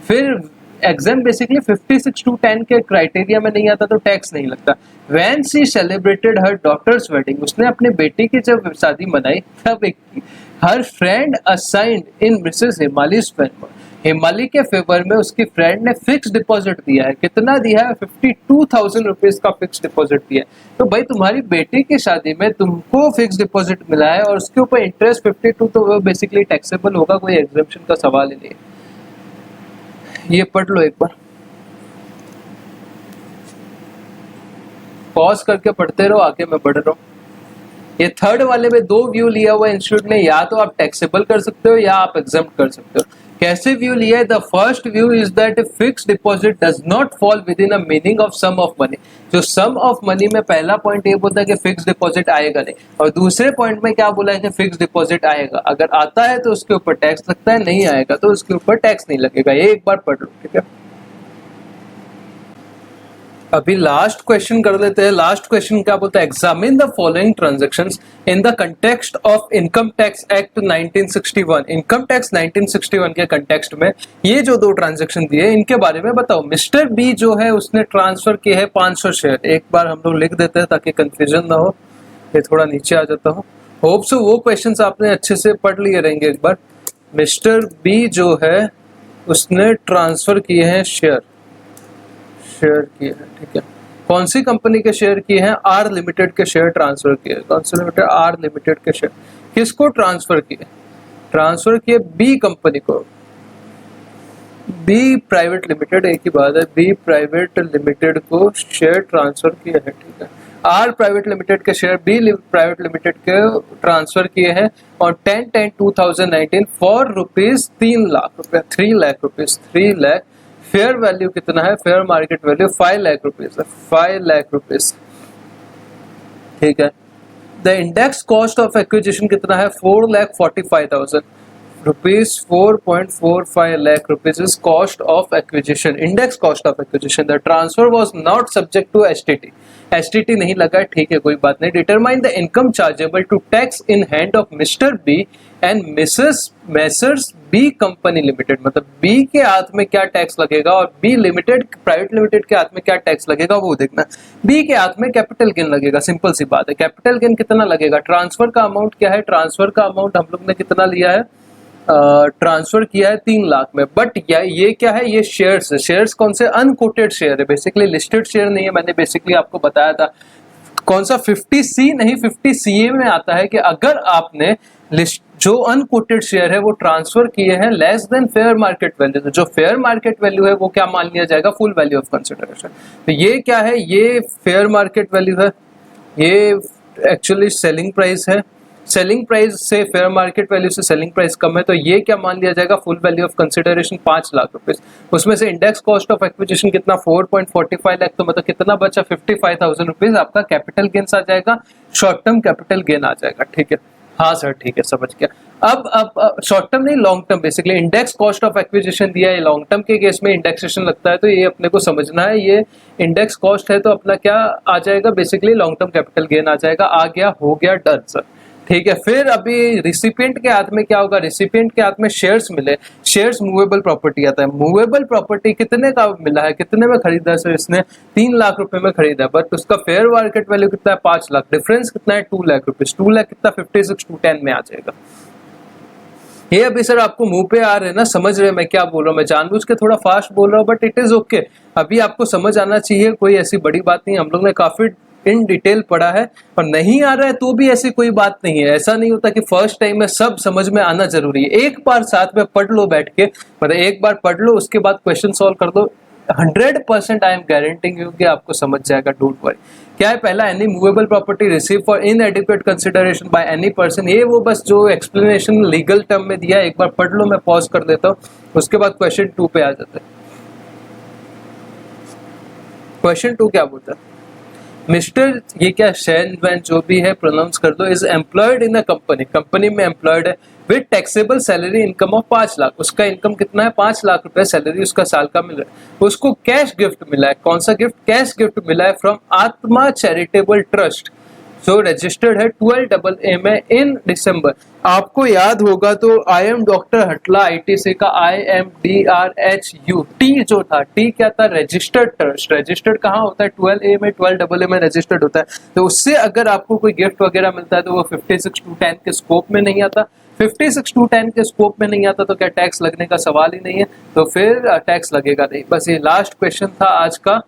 फिर एग्जाम बेसिकली 56 to 10 के क्राइटेरिया में नहीं आता तो टैक्स नहीं लगता। When she celebrated her daughter's wedding, उसने अपने बेटी की जब शादी मनाई तब एक हर friend assigned in Mrs हिमालीज favour, हिमाली के फेवर में उसकी फ्रेंड ने फिक्स डिपॉजिट दिया है। कितना दिया है, 52,000 रुपीज का फिक्स डिपॉजिट दिया है। तो भाई तुम्हारी बेटी की शादी में तुमको फिक्स डिपॉजिट मिला है और उसके ऊपर इंटरेस्ट 52, तो वो बेसिकली टैक्सेबल होगा, कोई एग्जेम्पशन का सवाल ही नहीं है। ये पढ़ लो एक बार, पॉज करके पढ़ते रहो, आगे मैं बढ़ रहा हूँ। ये थर्ड वाले में 2 व्यू लिया हुआ इंस्टीट्यूट ने, या तो आप टैक्सेबल कर सकते हो या आप एग्जेम्प्ट कर सकते हो। कैसे व्यू लिया है, the first view is that fixed deposit does not fall within a meaning of sum of money. जो सम ऑफ मनी में पहला पॉइंट ये बोलता है कि फिक्स डिपॉजिट आएगा नहीं, और दूसरे पॉइंट में क्या बोला है कि फिक्स डिपॉजिट आएगा। अगर आता है तो उसके ऊपर टैक्स लगता है, नहीं आएगा तो उसके ऊपर टैक्स नहीं लगेगा। ये एक बार पढ़ लो, ठीक है। अभी लास्ट क्वेश्चन कर लेते हैं। लास्ट क्वेश्चन क्या बोलता है, examine the following transactions in the context of income tax act 1961। Income tax 1961 के कंटेक्स्ट में ये जो दो ट्रांजैक्शन दिए इनके बारे में बताओ। मिस्टर बी जो है उसने ट्रांसफर किए हैं 500 शेयर। एक बार हम लोग लिख देते हैं ताकि कंफ्यूजन ना हो। ये थोड़ा नीचे आ जाता हो। होप सो वो क्वेश्चंस आपने अच्छे से पढ़ लिए रहेंगे एक बार। मिस्टर बी जो है उसने ट्रांसफर किए हैं शेयर किए हैं, ठीक है। कौन सी कंपनी के शेयर किए हैं, आर लिमिटेड के शेयर ट्रांसफर किए। कौन सी लिमिटेड, आर लिमिटेड के शेयर। किसको ट्रांसफर किए, ट्रांसफर किए बी कंपनी को, बी प्राइवेट लिमिटेड, एक ही बात है, बी प्राइवेट लिमिटेड को शेयर ट्रांसफर किए हैं, ठीक है। आर प्राइवेट लिमिटेड के शेयर बी प्राइवेट लिमिटेड के ट्रांसफर किए हैं और 10/10/2019 फॉर रुपीज 3 लाख रुपया, 3 lakh rupees, 3 lakh. Fair value कितना है, fair market value 5 lakh rupees है, 5 लाख रुपीज, ठीक है। The index cost of acquisition कितना है, 4,45,000 rupees, 4.45 lakh rupees is cost of acquisition, index cost of acquisition. The transfer was not subject to STT, STT नहीं लगा, ठीक है, कोई बात नहीं। Determine the income chargeable to tax in hand of mister B and messrs B company limited. मतलब B के हाथ में क्या टैक्स लगेगा और बी लिमिटेड प्राइवेट लिमिटेड के हाथ में क्या टैक्स लगेगा वो देखना। बी के हाथ में कैपिटल गेन लगेगा, सिंपल सी बात है। कैपिटल गेन कितना लगेगा, ट्रांसफर का अमाउंट क्या है, ट्रांसफर का अमाउंट हम लोग ने कितना लिया है, ट्रांसफर किया है 3 लाख में। बट ये क्या है, ये शेयर्स है। शेयर्स कौन से, अनकोटेड शेयर है, बेसिकली लिस्टेड शेयर नहीं है। मैंने बेसिकली आपको बताया था कौन सा 50C नहीं 50CA में आता है कि अगर आपने लिस्ट जो अनकोटेड शेयर है वो ट्रांसफर किए हैं less than fair market value, तो जो फेयर मार्केट वैल्यू है वो क्या मान लिया जाएगा, फुल वैल्यू ऑफ कंसिडरेशन। तो ये क्या है, ये फेयर मार्केट वैल्यू है, ये एक्चुअली सेलिंग प्राइस है। सेलिंग प्राइस से फेयर मार्केट वैल्यू से सेलिंग प्राइस कम है, तो ये क्या मान लिया जाएगा, full value of consideration 5 lakh रुपए। उसमें से इंडेक्स कॉस्ट ऑफ एक्विजिशन कितना, 4.45 लाख, तो मतलब कितना बचा, 55,000 रुपीज आपका कैपिटल गेन्स आ जाएगा, शॉर्ट टर्म कैपिटल गेन आ जाएगा, ठीक है। हाँ सर, ठीक है, समझ गया। अब शॉर्ट टर्म नहीं, long term, basically index cost of acquisition दिया है, लॉन्ग टर्म के केस में इंडेक्सेशन लगता है, तो ये अपने को समझना है। ये इंडेक्स कॉस्ट है तो अपना क्या आ जाएगा, basically long term capital gain आ जाएगा। आ गया, हो गया, डन सर, ठीक है। फिर अभी रिसिपिएंट के हाथ में क्या होगा, रिसिपिएंट के हाथ में शेयर्स मिले। शेयर्स मूवेबल प्रॉपर्टी आता है। मूवेबल प्रॉपर्टी कितने का मिला है, कितने में खरीदा है सर, इसने 3 लाख रुपए में खरीदा है, बट उसका फेयर मार्केट वैल्यू कितना है, 5 लाख। डिफरेंस कितना है, 2 लाख रुपीज। 2 लाख कितना, 56,210 में आ जाएगा। ये अभी सर आपको मुंह पे आ रहे हैं ना, समझ रहे हैं मैं क्या बोल रहा हूँ। मैं जानबूझ के थोड़ा फास्ट बोल रहा हूँ, बट इट इज ओके। अभी आपको समझ आना चाहिए, कोई ऐसी बड़ी बात नहीं। हम लोग ने काफी इन डिटेल पढ़ा है, और नहीं आ रहा है तो भी ऐसी कोई बात नहीं है। ऐसा नहीं होता कि फर्स्ट टाइम में सब समझ में आना जरूरी है। एक बार साथ में पढ़ लो बैठ के, मतलब एक बार पढ़ लो, उसके बाद क्वेश्चन सॉल्व कर दो, 100% आई एम गारंटिंग यू कि आपको समझ जाएगा, डोंट वरी। क्या है पहला, any movable property receive for इनएडिक्वेट consideration by any person. ये वो बस जो एक्सप्लेनेशन लीगल टर्म में दिया है, एक बार पढ़ लो, मैं पॉज कर देता हूँ, उसके बाद क्वेश्चन 2 पे आ जाता है। क्वेश्चन 2 क्या बोलता है, मिस्टर, ये क्या शैन वैन जो भी है प्रोनाउंस कर दो, is employed in a company, company में एम्प्लॉयड है, with taxable salary income of 5 lakh. उसका इनकम कितना है, 5 लाख रुपए सैलरी उसका साल का मिल रहा है। उसको कैश गिफ्ट मिला है, कौन सा गिफ्ट, कैश गिफ्ट मिला है फ्रॉम आत्मा चैरिटेबल ट्रस्ट, जो रजिस्टर्ड है 12AA में इन दिसंबर। आपको याद होगा तो आई एम डॉक्टर हटला ITC का IMDRHU, टी जो था, टी क्या था, रजिस्टर्ड ट्रस्ट। रजिस्टर्ड कहाँ होता है, 12A में, 12AA में रजिस्टर्ड होता है। तो उससे अगर आपको कोई गिफ्ट वगैरह मिलता है तो वो 56(2)(10) के स्कोप में नहीं आता। 56(2)(10) के स्कोप में नहीं आता तो क्या टैक्स लगने का सवाल ही नहीं है, तो फिर टैक्स लगेगा नहीं। बस ये लास्ट क्वेश्चन था आज का,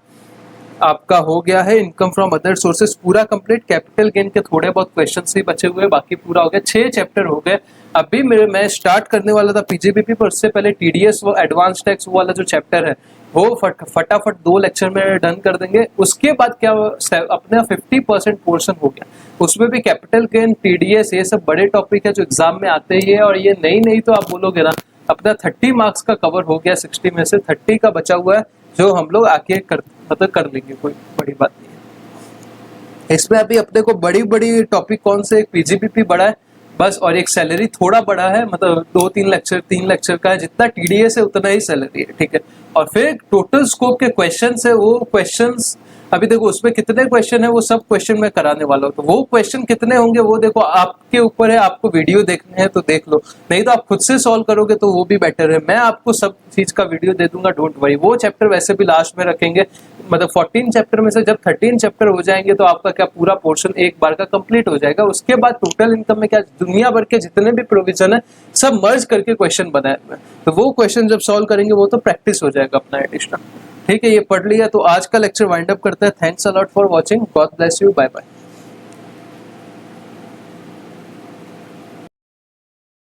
आपका हो गया है। इनकम फ्रॉम अदर सोर्सेस पूरा कंप्लीट। कैपिटल गेन के थोड़े बहुत क्वेश्चन ही बचे हुए, बाकी पूरा हो गया। 6 चैप्टर हो गए। अभी मैं स्टार्ट करने वाला था PGBP, पर उससे पहले TDS वो एडवांस टैक्स वाला जो चैप्टर है वो फटाफट 2 लेक्चर में डन कर देंगे। उसके बाद क्या अपना 50% पोर्शन हो गया, उसमें भी कैपिटल गेन, TDS, ये सब बड़े टॉपिक है जो एग्जाम में आते ही है। और ये नहीं तो आप बोलोगे ना, अपना 30 मार्क्स का कवर हो गया, 60 में से 30 का बचा हुआ है जो हम लोग आके कर लेंगे, कोई बड़ी बात नहीं है इसमें। अभी अपने को बड़ी टॉपिक कौन से, एक PGBP बड़ा है बस, और एक सैलरी थोड़ा बड़ा है, मतलब 2-3 लेक्चर 3 लेक्चर का है। जितना TDS है उतना ही सैलरी है, ठीक है। और फिर टोटल स्कोप के क्वेश्चन है, वो क्वेश्चन अभी देखो उसमें कितने क्वेश्चन है, वो सब क्वेश्चन मैं कराने वाला हूँ। तो वो क्वेश्चन कितने होंगे वो देखो आपके ऊपर है, आपको वीडियो देखने हैं तो देख लो, नहीं तो आप खुद से सॉल्व करोगे तो वो भी बेटर है। मैं आपको सब चीज का वीडियो दे दूंगा, डोंट वरी। वो चैप्टर वैसे भी लास्ट में रखेंगे, मतलब 14 चैप्टर में से जब 13 चैप्टर हो जाएंगे तो आपका क्या पूरा पोर्शन एक बार का कंप्लीट हो जाएगा। उसके बाद टोटल इनकम में क्या दुनिया भर के जितने भी प्रोविजन है सब मर्ज करके क्वेश्चन बनाए हुए हैं, तो वो क्वेश्चन जब सॉल्व करेंगे वो तो प्रैक्टिस हो जाएगा अपना एडिशनल। ठीक है, ये पढ़ लिया तो आज का लेक्चर वाइंड अप करते हैं। Thanks a lot for watching, god bless you, bye bye.